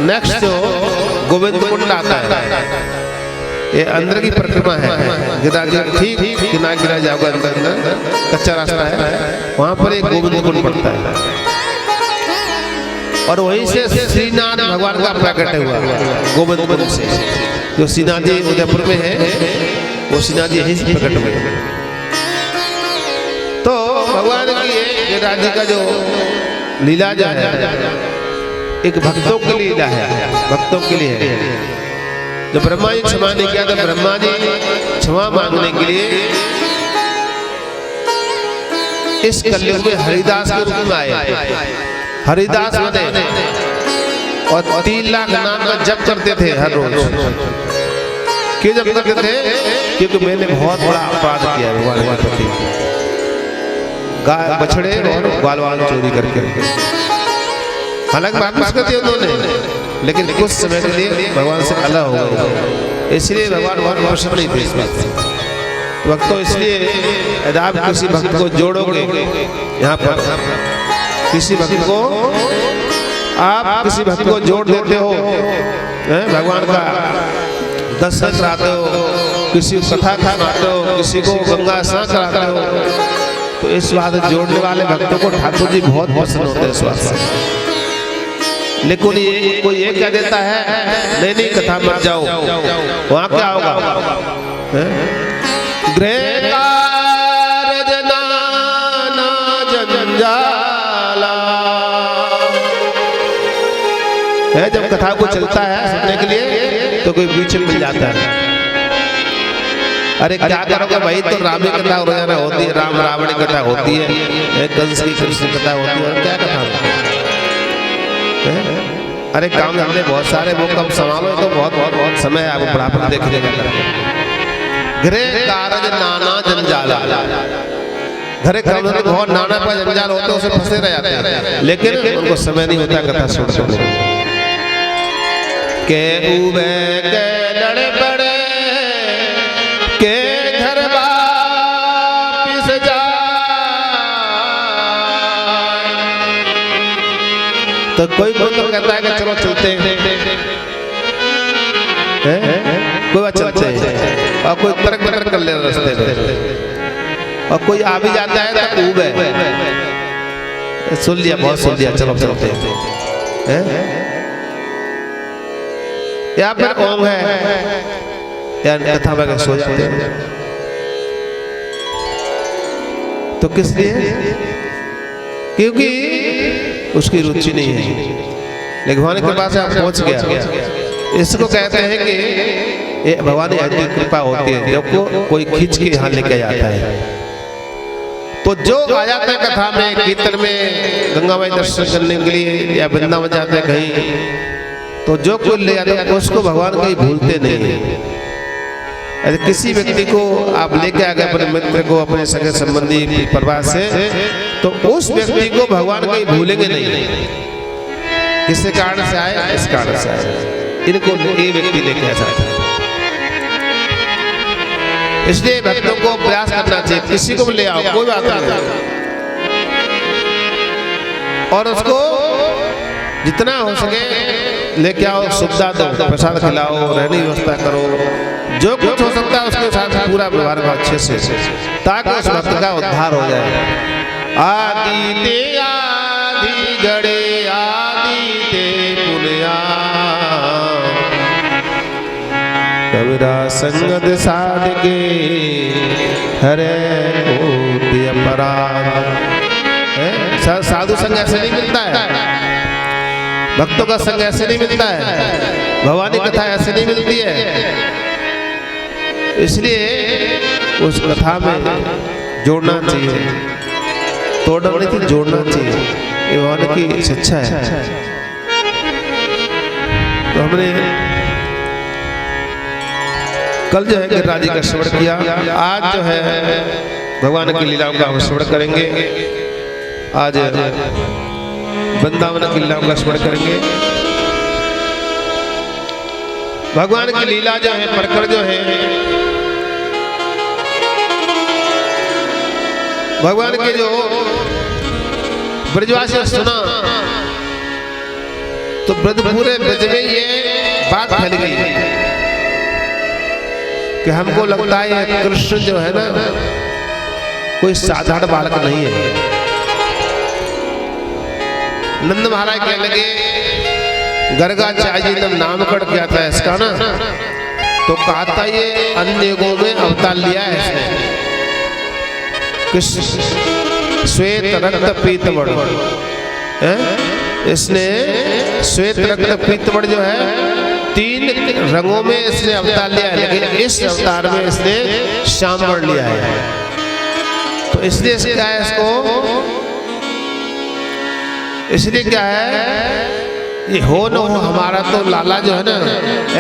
नेक्स्ट जो गोविंद कुंड आता है, ये अंदर की परिक्रमा है। गिरिराज ठीक किनारे गिरा जाओगे, अंदर कच्चा रास्ता है, वहां पर एक गोविंद कुंड पड़ता है, और वहीं से श्रीनाथ भगवान का प्रकट हुआ गोविंद कुंड से। जो श्रीनाथ जी उदयपुर में है, वो श्रीनाथ जी यहीं से प्रकट हुए। तो भगवान की गिरिराज जी का जो लीला जो है एक भक्तों के लिए लीला है, भक्तों के लिए है। जब ब्रह्मा जी क्षमा नहीं किया, तो ब्रह्मा जी क्षमा मांगने के लिए इस कलयुग में हरिदास के रूप में आए। हरिदास बने और 3 लाख नाम का जप करते थे हर रोज। क्यों जप करते थे? क्योंकि मैंने बहुत बड़ा अपराध किया भगवान के प्रति, गाय बछड़े और ग्वाल वाल चोरी करके। हालांकि वापस कर दिया उन्होंने, लेकिन कुछ समय के लिए भगवान से अलग हो गए, इसलिए भगवान बहुत प्रसन्न नहीं थे इस बात से। तो भक्तों, इसलिए यदि आप किसी भक्त को जोड़ोगे, यहाँ पर किसी भक्त को आप किसी भक्त को जोड़ देते हो, भगवान का दर्शन कराते हो, किसी को कथा सुनाते हो, किसी को गंगा स्नान कराते हो, तो इस बात जोड़ने वाले भक्तों को ठाकुर जी बहुत पसंद होते हैं इस बात से। लेकिन ये कोई ये कह देता है नहीं नहीं कथा मत जाओ, वहां क्या होगा? गृह कारज नाना जंजाला है, जब कथा को चलता है सुनने के लिए तो कोई बीच में मिल जाता है, अरे क्या करोगे भाई, तो राम की कथा रोजाना होती है, राम रावण की कथा होती है, कंस की कृष्ण कथा होती है, और क्या कथा होती है? अरे काम धंधे बहुत सारे, वो कब संभालो, तो बहुत बहुत बहुत समय है आपको बढ़ापन देखने का। गृह कारज नाना जंजाला, घरे काम धंधे बहुत नाना पर जंजाल होते हैं, उसे फंसे रह जाते हैं, लेकिन उनको समय नहीं होता कथा सुनने के। उबे के लड़े पड़े के घर वापिस जा, तो कोई तो कहता है कि चलो चलते हैं, कोई बात चलते हैं, और कोई तरक तरक कर ले रास्ते में, और कोई आ भी जाता है तो ऊब है, सुन लिया बहुत सुन लिया, चलो चलते हैं, या फिर ओम है, या कथा में सो जाते हैं। तो किस लिए? क्योंकि उसकी रुचि नहीं है, लेकिन भगवान के पास आप पहुंच गया। इसको कहते हैं कि भगवान की कृपा होती है, जब कोई खींच के यहाँ लेके जाता है। तो जो आ जाता है कथा में, कीर्तन में, गंगा माई दर्शन करने के लिए, या वृंदावन जाते हैं कहीं, तो जो कोई ले जाता है उसको भगवान कहीं भूलते नहीं है। अरे किसी व्यक्ति को आप लेके आ गए, अपने मित्र को, अपने सगे संबंधी परिवार से, तो उस व्यक्ति को भगवान कहीं भूलेंगे नहीं, किसके कारण से आए, इस कारण से आए, इनको ये व्यक्ति लेके आ जाता है। इसलिए भक्तों को प्रयास करना चाहिए, किसी को भी ले आओ, कोई बात नहीं, और उसको जितना हो सके लेके आओ, सुविधा दो, प्रसाद खिलाओ, रहने की व्यवस्था करो, जो कुछ हो सकता है उसके साथ पूरा व्यवहार करो अच्छे से, ताकि उस भक्त का उद्धार हो जाए। आदि ते आदि गड़े आदि ते पुनया, कबीरा संगत साधके हरे कोटि अपराध। साधु संग ऐसे नहीं मिलता है, भक्तों का संग ऐसे नहीं मिलता है, भवानी कथा ऐसे नहीं मिलती है। इसलिए उस कथा में जोड़ना चाहिए, तोड़ना नहीं थी, जोड़ना चाहिए, ये भगवान की शिक्षा है। तो हमने कल जो है गिरिराज जी का श्रवण किया, आज जो है भगवान की लीलाओं का हम श्रवण करेंगे। आज वृंदावन की लीलाओं का स्मरण करेंगे। भगवान की लीला जो है, प्रकरण जो है, भगवान के जो ब्रजवासी सुना तो पूरे ब्रज में ये बात फैल गई कि हमको लगता है कृष्ण जो है ना कोई साधारण बालक नहीं है। नंद महाराज कहने लगे गर्गाचार्य जी ने नामकरण किया था इसका ना, तो कहा था ये अन्य युगों में अवतार लिया है इसने, कृष्ण श्वेत रक्त पीतवर्ण, इसने श्वेत रक्त पीतवर्ण जो है 3 रंगों में इसने अवतार लिया है, लेकिन इस अवतार में इसने श्याम वर्ण लिया है। तो इसलिए क्या है इसको, इसलिए क्या है ये हो न हो हमारा तो लाला जो है ना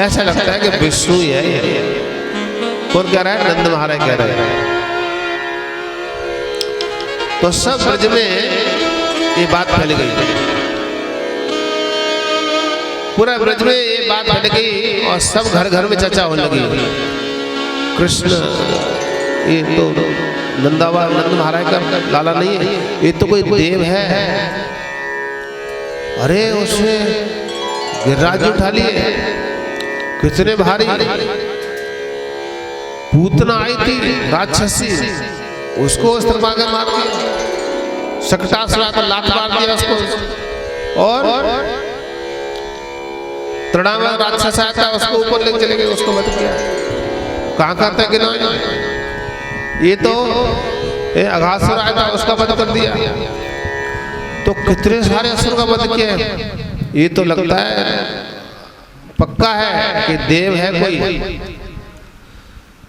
ऐसा लगता है कि विष्णु ही है ये। कौन कह रहा है? नंद महाराज कह रहे हैं। तो सब ब्रज में ये बात फैल गई। पूरा ब्रज में ये बात हट गई और सब घर घर में चर्चा होने लगी। कृष्ण ये तो नंदावा नंद महाराज का लाला नहीं है, ये तो कोई देव है। अरे उसने गिरिराज उठा लिए, कितने भारी। पूतना आई थी राक्षसी, उसको उस तरह मार दिया, शकटासुर को लात मार दिया उसको। और तृणावा राक्षस आया था, उसको ऊपर लेके चले गए, उसको मत किया। कहाँ करते कि ना, ये तो अघासुर आया था, उसका वध कर दिया। तो कितने सारे असुर का वध किया है। ये तो लगता है पक्का है कि देव है कोई।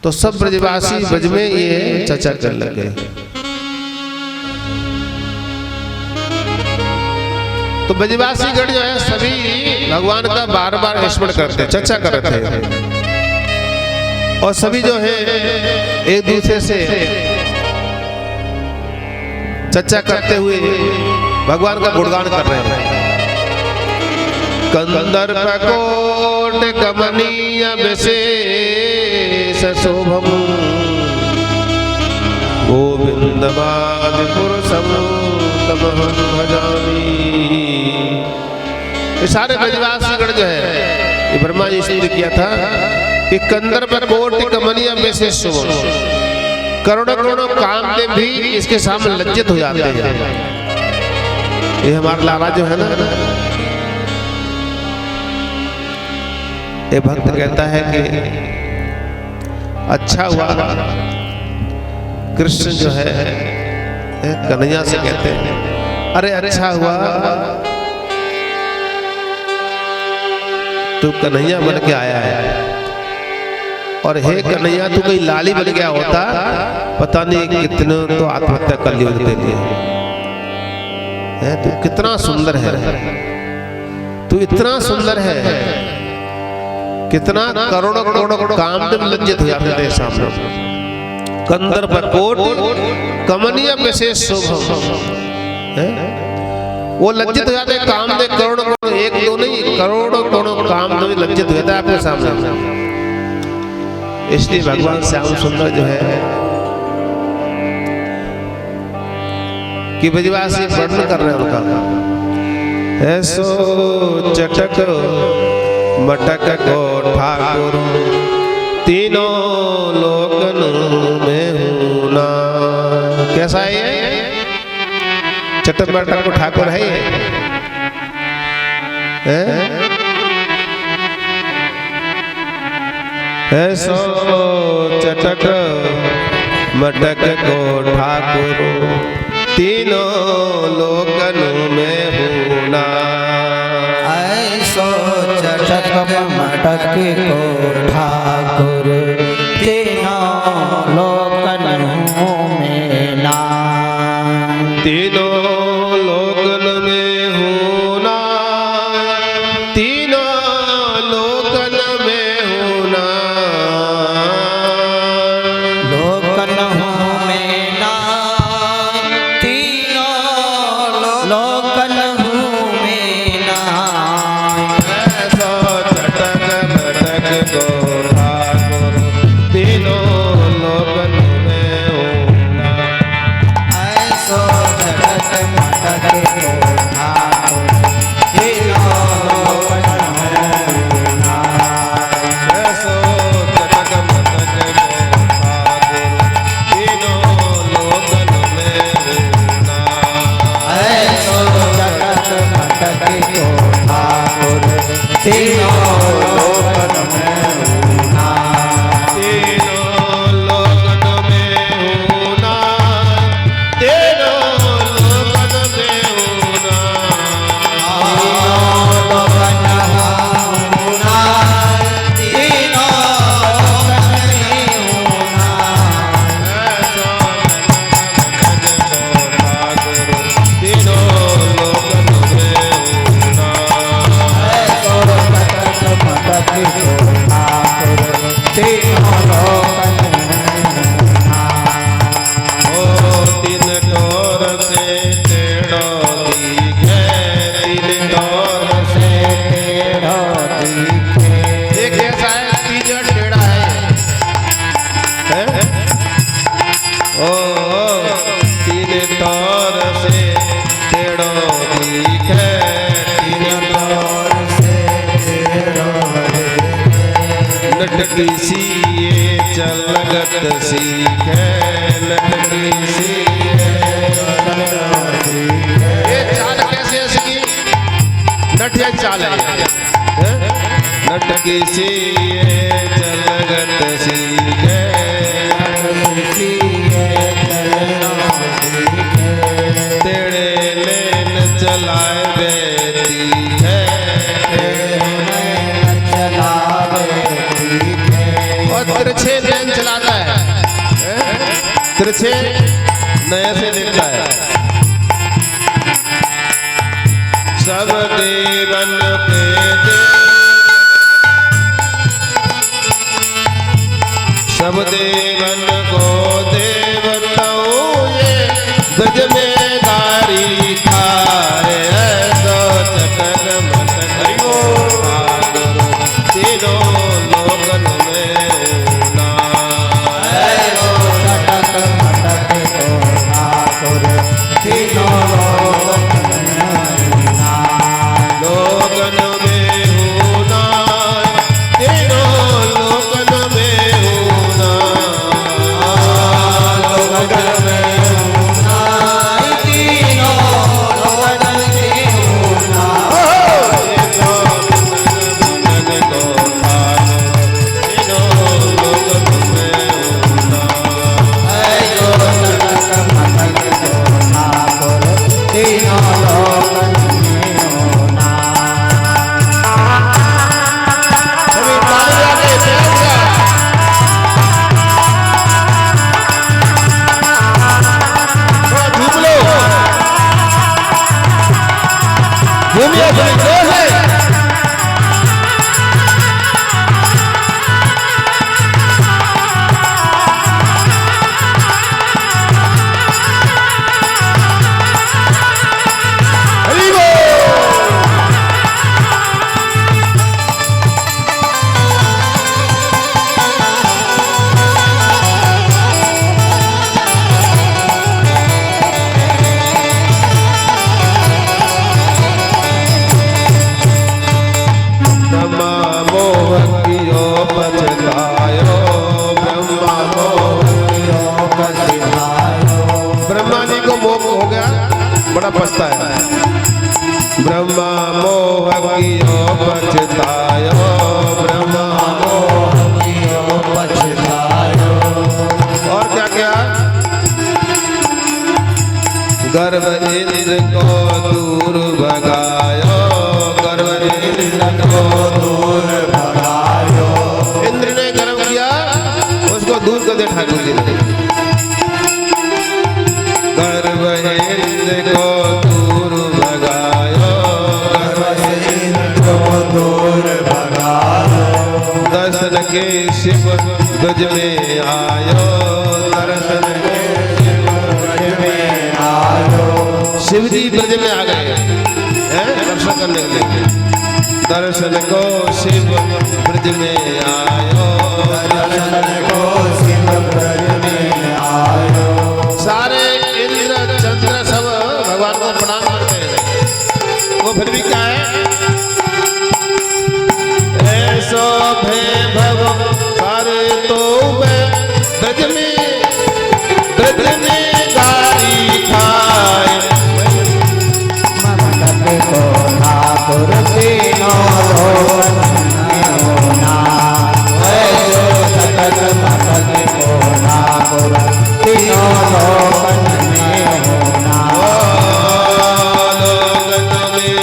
तो सब ब्रजवासी ब्रज में ये चर्चा कर लगे। तो ब्रजवासी गण जो है सभी भगवान का बार बार स्मरण करते, चर्चा कर रहे थे। और सभी जो है एक दूसरे से चर्चा करते हुए भगवान का गुणगान कर रहे हैं। कंदर्प कोट कमनीय विशेष शोभम गोविंदमादि पुरुषम तमहं भजामि। ये सारे ब्रजवासी गण जो है, ये ब्रह्मा जी ने किया था कि कंदर्प कोट कमनीय विशेष शोभम, करोड़ों करोड़ों कामदेव भी इसके सामने लज्जित हो जाते हैं। ये हमारा लाला जो है ना, ये भक्त कहता है कि अच्छा हुआ कृष्ण जो है कन्हैया से कहते हैं, अरे अच्छा हुआ तू कन्हैया बन के आया है, और हे कन्हैया तू कोई लाली बन गया होता पता नहीं कितने तो आत्महत्या कर ली होती है। तू कितना सुंदर है, तू इतना सुंदर है, कितना करोड़ों करोड़ों कामदेव लज्जित हो जाते थे सामने। कंदर्प कोट कमनीय विशेष शोभम, वो लज्जित हो जाते हैं कामदेव, करोड़ों करोड़ों, एक दो नहीं करोड़ों करोड़ों कामदेव लज्जित हो जाता है आपके सामने। इसलिए भगवान श्याम सुंदर जो है कि ब्रजवासी वर्णन कर रहे हैं उनका। ऐसो चटक मटक को ठाकुर तीनों लोकन में हूं ना। कैसा है ये? चटक मटक को ठाकुर है ये? ऐसो चटक मटक को ठाकुर तीनों लोकन में हूं ना। ऐसो चटक मटक को ठाकुर तीनों लोकन में ना। तीनों लोकन में हूं ना, तीनों लोकन में हूं ना। लोकन में ना, तीनों लोकन में ना। ऐसो चटक मटक को ठाकुर तीनों लोकन में हूं ना। ऐसो चटक तौर से तेड़ो दिखे, तीन तौर से तेड़ो दिखे। लटकी सी ये चलगत सीखे, लटकी सी ये चाल कैसे इसकी नटिया चाल है, लटकी सी ये चलगत सीखे, तेरे लेन चलाए बेटी है, और तिरछे लेन चलाता है, तिरछे नए से देखता है। सब देवन के सब देवन को देवताओं ये ब्रज में गारी खाए, ऐसो चटक मटक तीनों लोकन में ऊना, ऐसो चटक मटक तीनों लोकन में ऊना, तीनों लोकन में ऊना, लोकन में ऊना, तीनों लोकन में ऊना। ऐसो चटक मटक तीनों लोकन में ऊना। ब्रह्मा मोह कियो पछतायो, ब्रह्मा मोह कियो पछतायो, ब्रह्मा जी को मोह हो गया, बड़ा पछताया। ब्रह्मा मोह कियो पछतायो, ब्रह्मा मोह कियो पछतायो। और क्या क्या? गर्व इंद्र को दूर भगायो, गर्व इंद्र को दूर भगायो। इंद्र ने गर्व किया, उसको दूर कर दे ठाकुर जी ने। गर्व इंद्र को दूर भगायो, गर्व इंद्र को दूर भगायो। दर्शन के शिव ब्रज में आयो, दर्शन के शिव जी ब्रज में आ गए हैं दर्शन करने के लिए। दर्शन को शिव ब्रज में आयो, दर्शन को शिव ब्रज में आयो। सारे इंद्र चंद्र सब भगवान को प्रणाम करते हैं, वो फिर भी क्या है? ऐसो भैभव सारे तो मैं ब्रज में गारी खाए, को ठाकुर तीनों लोकन में ऊना। ऐसो चटक मटक को ठाकुर तीनों लोकन में ऊना। लोकन में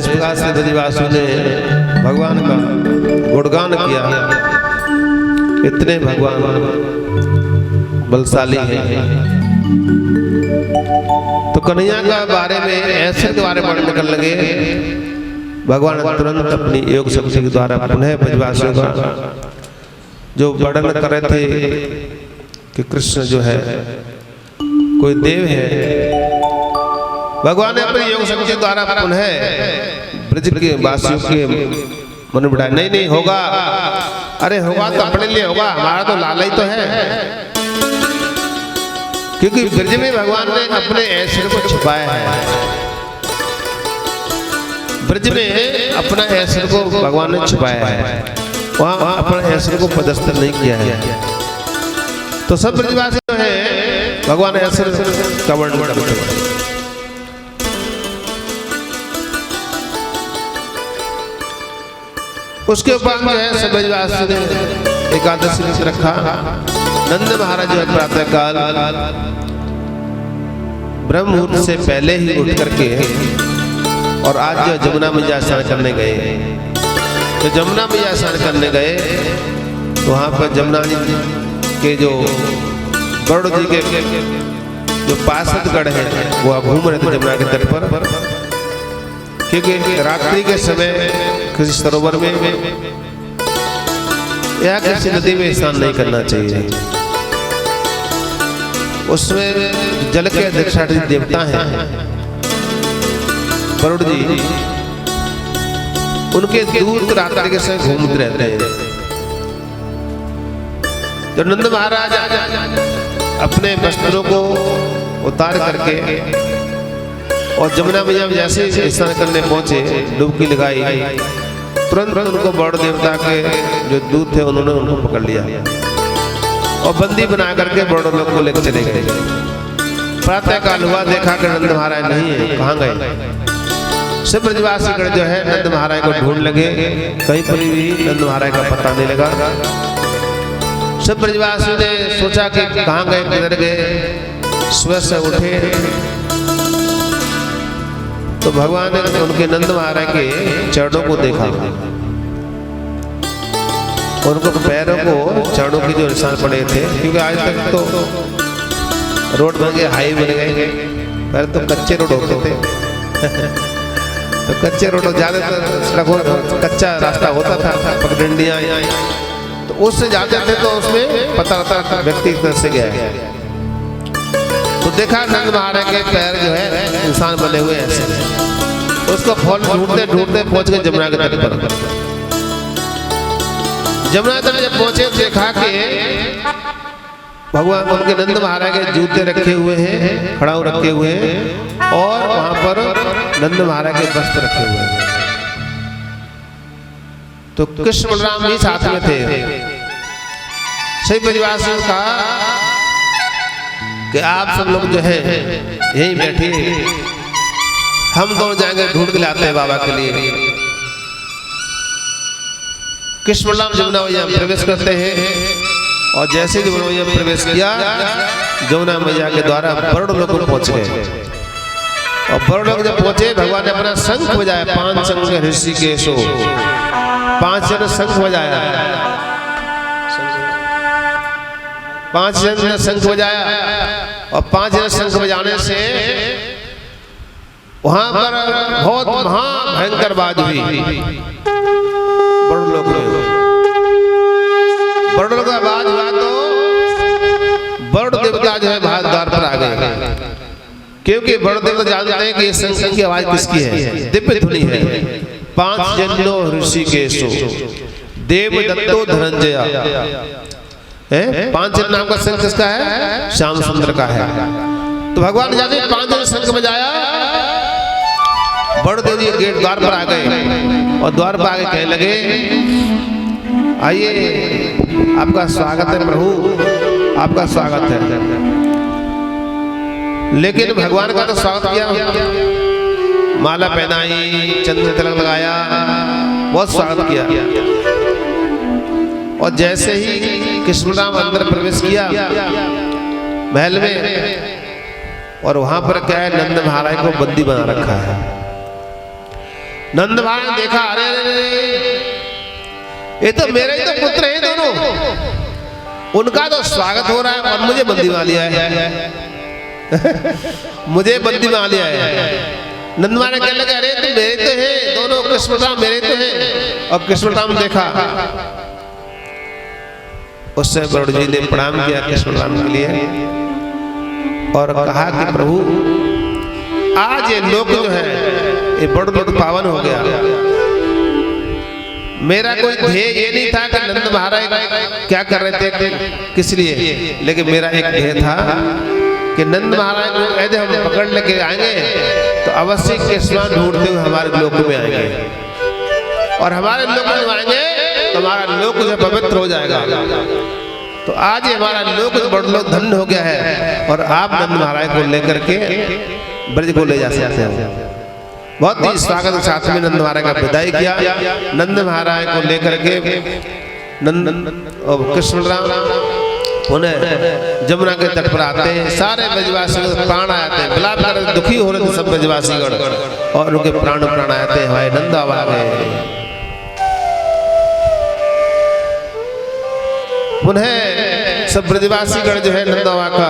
इस प्रकार से ब्रजवासियों ने भगवान का गुणगान किया। इतने भगवान बलशाली हैं। तो कन्हैया का बारे में ऐश्वर्य के बारे में वर्णन करने लगे। भगवान तुरंत अपनी योग शक्ति के द्वारा पुनः ब्रजवासियों का जो वर्णन कर रहे थे कि कृष्ण जो है कोई देव है, भगवान ने अपनी योग शक्ति के द्वारा पुनः ब्रज के वासियों के मन बढ़ाया। नहीं नहीं होगा, अरे होगा तो अपने लिए होगा, हमारा तो लाला ही तो है। क्योंकि ब्रज में भगवान ने अपने ऐश्वर्य को छिपाया है। ब्रज में अपना ऐश्वर्य को भगवान ने छिपाया है, वहां अपना ऐश्वर्य को प्रदर्शित नहीं किया है। तो सब ब्रजवासी जो है भगवान ऐश्वर्य का वर्णन करते हैं। उसके ऊपर जो है सब ब्रजवासी ने एकादशी में रखा। नंद महाराज जो है प्रातःकाल ब्रह्म मुहूर्त से पहले ही उठ करके और आज जो जमुना मैया स्नान करने गए। तो जमुना मैया स्नान करने गए तो वहाँ पर जमुना जी के जो गरुड़ जी के जो पार्षदगण हैं वो घूम रहे थे जमुना के तट पर। क्योंकि रात्रि के समय किसी सरोवर में या किसी नदी में स्नान नहीं करना चाहिए। उसमें जल के अधिष्ठात्री देवता हैं गरुड़ जी, उनके दूत रात्रि के समय घूमते रहते हैं। जब नंद महाराज अपने वस्त्रों को उतार करके और जमुना मैया में जैसे स्नान करने पहुंचे, डुबकी लगाई, तुरंत उनको बड़ देवता के जो दूत थे उन्होंने उनको पकड़ लिया और बंदी बना करके बड़ लोग को लेकर चले गए। प्रातःकाल हुआ, देखा कि नंद महाराज नहीं है, कहाँ गए। सब ब्रजवासी गण जो है नंद महाराज को ढूंढ लगे, कहीं पर भी नंद महाराज का पता नहीं लगा। सब ब्रजवासी ने सोचा कि कहाँ गए, किधर गए। सुबह से उठे तो भगवान ने उनके नंद महाराज के चरणों को देखा, उनको पैरों को चरणों के जो निशान पड़े थे। क्योंकि आज तक तो रोड बन गए, हाईवे बन गए, पहले तो कच्चे रोड होते थे। तो कच्चे रोड ज्यादातर सड़कों कच्चा रास्ता होता था, पगडंडियां, तो उससे जाते थे तो उसमें पता रहता व्यक्ति इधर से गया है। तो देखा नंद महाराज के पैर जो है इंसान बने हुए ऐसे। उसको फॉल ढूंढते ढूंढते पहुंच गए जमुना के तट पर। जमुना तट जब पहुंचे देखा कि भगवान उनके नंद महाराज के जूते रखे हुए हैं, खड़ाऊ रखे हुए हैं, और वहां पर नंद महाराज के वस्त्र रखे हुए हैं। तो कृष्ण बलराम भी साथ में थे। सही परिवार से कहा कि आप सब लोग जो है यहीं बैठे, हम दोनों जाएंगे ढूंढ के लाते हैं बाबा के लिए। कृष्ण बलराम जमुना मैया में प्रवेश करते हैं और जैसे ही जमुना मैया में प्रवेश किया, जमुना मैया के द्वारा वरुण लोक में पहुंच गए। और वरुण लोक जब पहुंचे, भगवान ने अपना शंख बजाया। 5 शंख ऋषिकेशो, 5 जन शंख बजाया, 5 जन शंख बजाया। और 5 जन शंख बजाने से वहां पर बहुत महाभयंकर बात हुई। वरुण लोक में वरुण लोक का बात हुआ तो वरुण देवता जो है द्वार पर आ गए। क्योंकि वरुण देवता जानते हैं कि ये शंख की आवाज किसकी है, दिव्य ध्वनि है। 5 जनो ऋषिकेशो देवदत्तो धनंजय। 5 जन नाम का शंख किसका है? श्याम सुंदर का है। तो भगवान जाने 5 जन शंख बजाया, बड़ देवी गेट द्वार पर आ गए और द्वार पर आगे कहने लगे, आइए आपका स्वागत है प्रभु, आपका स्वागत है। लेकिन भगवान का तो स्वागत किया, माला पहनाई, चंद्र तिलक लगाया, बहुत स्वागत किया। और जैसे ही कृष्ण राम अंदर प्रवेश किया महल में, और वहां पर क्या है, नंद महाराज को बंदी बना रखा है। नंद महाराज ने देखा, अरे अरे अरे, ये तो मेरे ही तो पुत्र हैं दोनों, उनका तो स्वागत हो रहा है और मुझे बंदी बना लिया है। मुझे बंदी बना लिया है। नंद महाराज कहने लगे, अरे तुम मेरे तो हैं दोनों, कृष्ण बलराम मेरे तो हैं। और कृष्ण बलराम देखा, उससे वरुण जी ने प्रणाम किया कृष्ण बलराम के लिए और कहा कि प्रभु आज ये लोक जो है ये बड़ पावन हो गया। मेरा कोई ध्येय ये नहीं था कि नंद महाराज क्या कर रहे थे किस लिए, लेकिन मेरा एक ध्येय था कि नंद महाराज को यदि हम पकड़ लेके आएंगे तो अवश्य कृष्ण ढूंढते हुए हमारे लोक में आएंगे, और हमारे लोक में आएंगे तो हमारा लोक जो पवित्र हो जाएगा। तो आज ये हमारा लोक बड़ लोक धन्य हो गया है, और आप नंद महाराज को लेकर के ब्रज को ले जा सकते हैं। बहुत ही स्वागत साथ में नंद महाराज का विदाई किया। नंद महाराज को लेकर के कृष्ण बलराम उन्हें जमुना के तट पर आते हैं। सारे ब्रजवासी प्राण आते हैं, विलाप कर दुखी हो रहे थे सब ब्रजवासी गण, और उनके प्राण आते हैं, हमारे नंद आ गए। उन्हें सब ब्रजवासी गण जो है नंद बाबा का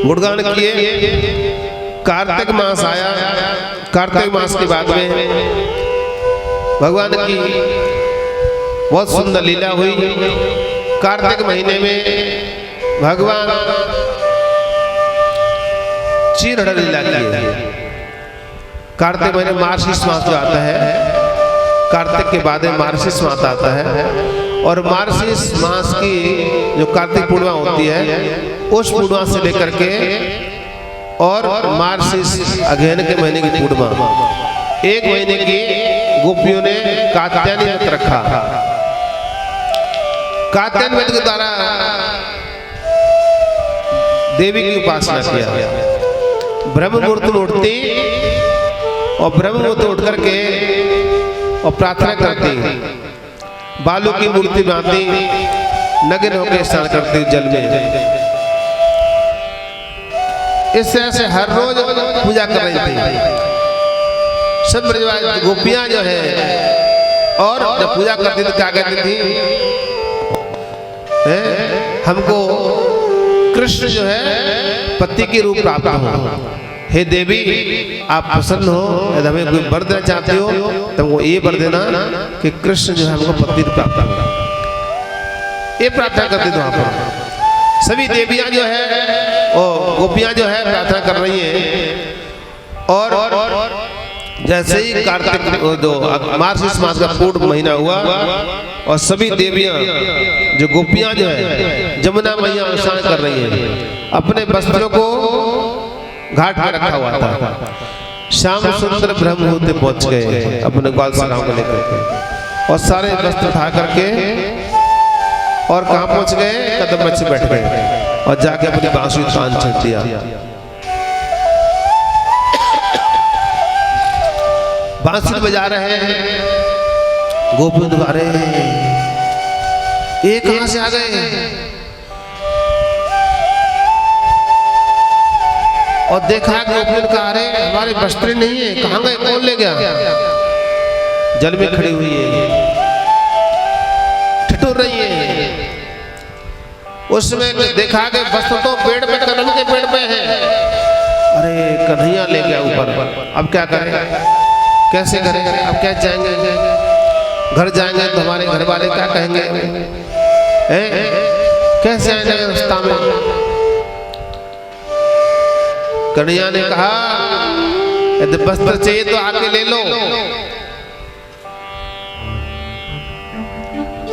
गुणगान किए। कार्तिक मास आया, कार्तिक मास के बाद में भगवान की बहुत सुंदर लीला हुई। कार्तिक महीने में भगवान चीरहरण लीला की। कार्तिक महीने मार्गशीर्ष मास जो आता है, कार्तिक के बाद में मार्गशीर्ष मास आता है, और मार्गशीर्ष मास की जो कार्तिक पूर्णिमा होती है उस पूर्णिमा से लेकर के और मार्गशीर्ष अगहन के महीने की पूर्णिमा, एक महीने की गोपियों ने कात्यायनी व्रत रखा। कात्यायन व्रत के द्वारा देवी की उपासना किया। ब्रह्म मुहूर्त में उठती और ब्रह्म मुहूर्त उठ करके और प्रार्थना करती, बालू की मूर्ति बनाती, नग्न होकर स्नान करती जल में। इस तरह से हर रोज पूजा कर रही थी। सब ब्रजवासी गोपियां जो है, और जब पूजा करती थी क्या कहती थी, हमको कृष्ण जो है पति के रूप प्राप्त हो। हे देवी आप प्रसन्न हो, यदि हमें कोई वर देना चाहते हो तो वो ये वर देना कि कृष्ण जो है हमको पति प्राप्त हो। ये प्रार्थना करती थी वहां पर। सभी देवियां जो है और गोपियां जो है प्रार्थना कर रही हैं। और जैसे ही कार्तिक जो मार्गशीर्ष मास का पूर्ण महीना हुआ और सभी देवियां जो गोपियां जो है जमुना मैया स्नान कर रही हैं, अपने वस्त्रों को घाट पर रखा हुआ था। श्याम सुंदर ब्रह्म होते पहुंच गए अपने ग्वाल सराओं को लेकर के, और सारे वस्त्र उठा करके और कहां पहुंच गए, कदम में बैठ गए और जाके अपनी बांसुरी तान छेड़ दिया। बांसुरी बजा रहे हैं, गोपी द्वारे ये कहां से आ गए, और देखा गोपियों का, अरे हमारे वस्त्र नहीं है, कहां गए, कौन ले गया। जल में खड़ी हुई है, ठिठुर रही है। उसमें देखा कि वस्त्र तो पेड़ पे, कदम के पेड़ पे है। अरे कन्हैया ले गया ऊपर, अब क्या करें, कैसे करें, अब क्या जाएंगे, घर जाएंगे तो हमारे घर वाले क्या कहेंगे, कैसे आएंगे रास्ता में। कन्हैया ने कहा यदि वस्त्र चाहिए तो आके ले लो।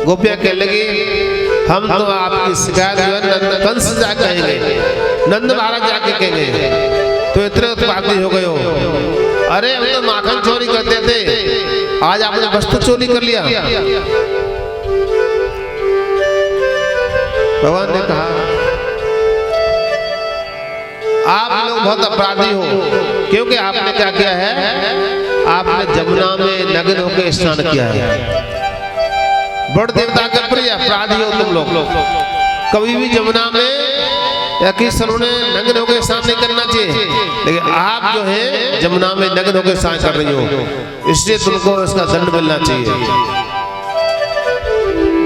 गोपियां कहने लगी हम तो आपकी शिकायत नंद कंस जा कहेंगे, नंद महाराज जाके कहेंगे, तो इतने उत्पादी हो गए हो। अरे हम तो माखन चोरी करते थे, आज आपने वस्त्र चोरी कर लिया। भगवान ने कहा आप लोग बहुत अपराधी हो, क्योंकि आपने क्या किया है, आपने जमुना में नग्न होकर स्नान किया है। बड़ देवता के प्रिय अपराधी हो तुम लोग। कभी भी जमुना में या किशोरों ने नग्न होकर स्नान नहीं करना चाहिए, लेकिन आप जो है जमुना में नग्न होकर स्नान कर रही हो, इसलिए तुमको इसका दंड मिलना चाहिए।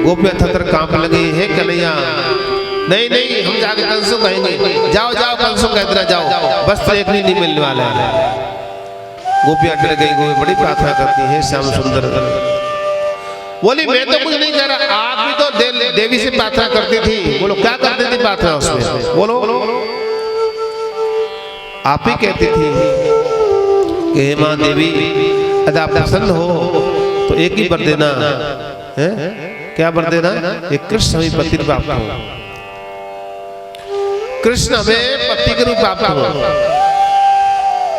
गोपियां थर कांप लगी, हे कन्हैया नहीं नहीं, हम जाके कंसों कहेंगे, जाओ जाओ कंसों कहते ना जाओ, वस्त्र एक नहीं मिलने वाला है। गोपियां डर गई, गोपी बड़ी प्रार्थना करती है, श्याम सुंदर बोली मैं तो कुछ नहीं कर रहा, आप भी तो देवी से प्रार्थना करती थी। बोलो क्या करती थी प्रार्थना उसमें? बोलो आप ही कहती थी कि हे मां देवी यदि आप प्रसन्न हो तो एक ही वर देना है। क्या वर देना? एक कृष्ण हमें पति प्राप्त हो, कृष्ण हमें पति के रूप प्राप्त हो।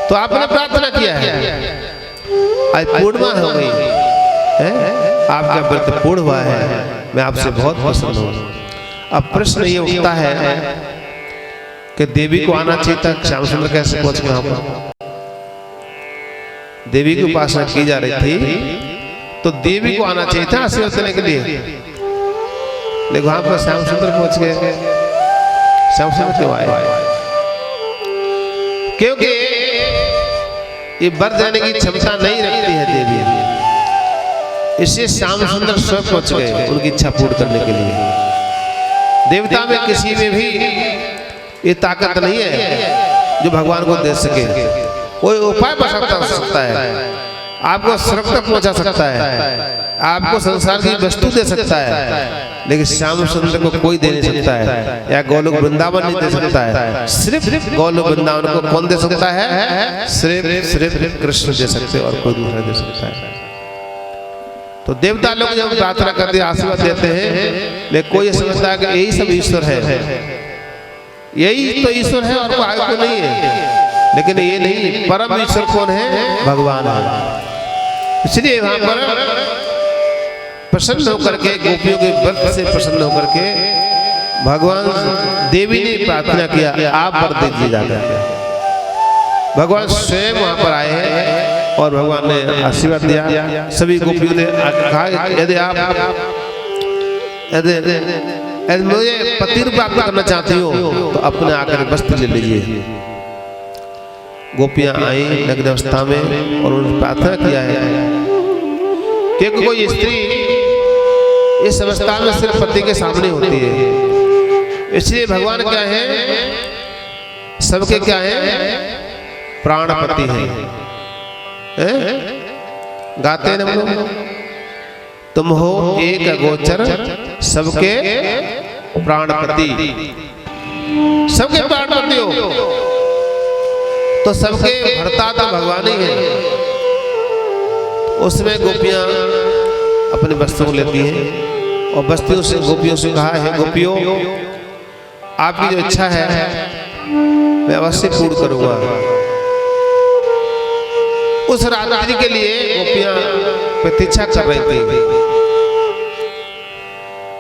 तो आपने प्रार्थना किया है, आज पूर्णिमा हो गई है, आपका व्रत पूर्ण हुआ है, मैं आपसे बहुत प्रसन्न हूं। अब प्रश्न ये उठता है कि देवी को आना चाहिए था, श्याम सुंदर कैसे पहुंच गए वहां पर? देवी की उपासना की जा रही थी तो देवी को आना चाहिए था आशीर्वाद देने के लिए, लेकिन वहां पर श्याम सुंदर पहुंच गए। श्याम सुंदर क्यों आए? क्योंकि ये वर देने की क्षमता नहीं रखती है देवी, इसलिए श्याम सुंदर स्वयं पहुंच गए उनकी इच्छा पूर्ण करने के लिए। देवता में किसी में भी ये ताकत नहीं है जो भगवान को दे सके। कोई उपाय बता सकता है, आपको स्वर्ग तक पहुंचा सकता है, आपको संसार की वस्तु दे सकता है, लेकिन श्याम सुंदर को कोई दे नहीं सकता है, या गोलोक वृंदावन नहीं दे सकता है। सिर्फ गोलोक वृंदावन को कौन दे सकता है? सिर्फ कृष्ण दे सकते और कोई दूसरा दे सकता है। तो देवता लोग जब प्रार्थना करते आशीर्वाद देते हैं, लेकिन कोई समझता है कि यही सब ईश्वर है, यही तो ईश्वर है और कोई तो नहीं है, लेकिन ये नहीं, परम ईश्वर कौन है? भगवान है। इसलिए वहां पर प्रसन्न होकर के, गोपियों के व्रत से प्रसन्न होकर के भगवान देवी ने प्रार्थना किया, आप वर दीजिए जाकर। भगवान स्वयं वहां पर आए हैं और भगवान ने आशीर्वाद दिया। सभी गोपियों ने कहा यदि आप यदि मुझे पति प्राप्त करना चाहती हो तो अपने आकर वस्त्र ले लीजिए। गोपियां आई नग्न अवस्था में और उन्होंने प्रार्थना किया है, क्योंकि कोई स्त्री इस अवस्था में सिर्फ पति के सामने होती है। इसलिए भगवान क्या है? सबके क्या है? प्राणपति है। गाते हैं हम लोग, तुम हो एक अगोचर सबके प्राणपति, सबके प्राणपति हो तो सबके भरता तो भगवान ही है। उसमें गोपियां अपने वस्त्रों को लेती हैं और बस्तियों से गोपियों से कहा है, गोपियों आपकी जो इच्छा है मैं अवश्य पूर्ण करूंगा। उस रात्रि के लिए गोपियां प्रतीक्षा कर रही थी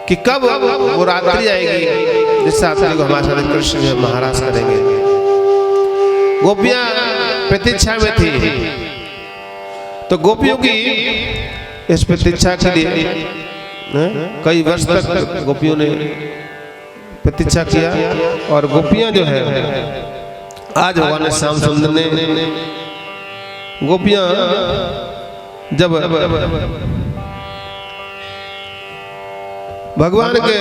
कि कब वो रात्रि आएगी जिस रात्रि को हमारे साथ कृष्ण महाराज करेंगे। गोपियां प्रतीक्षा में थी, तो गोपियों की इस प्रतीक्षा के लिए कई वर्ष तक गोपियों ने प्रतीक्षा किया। और गोपियां जो है आज भगवान श्याम सुंदर ने गोपियां जब भगवान के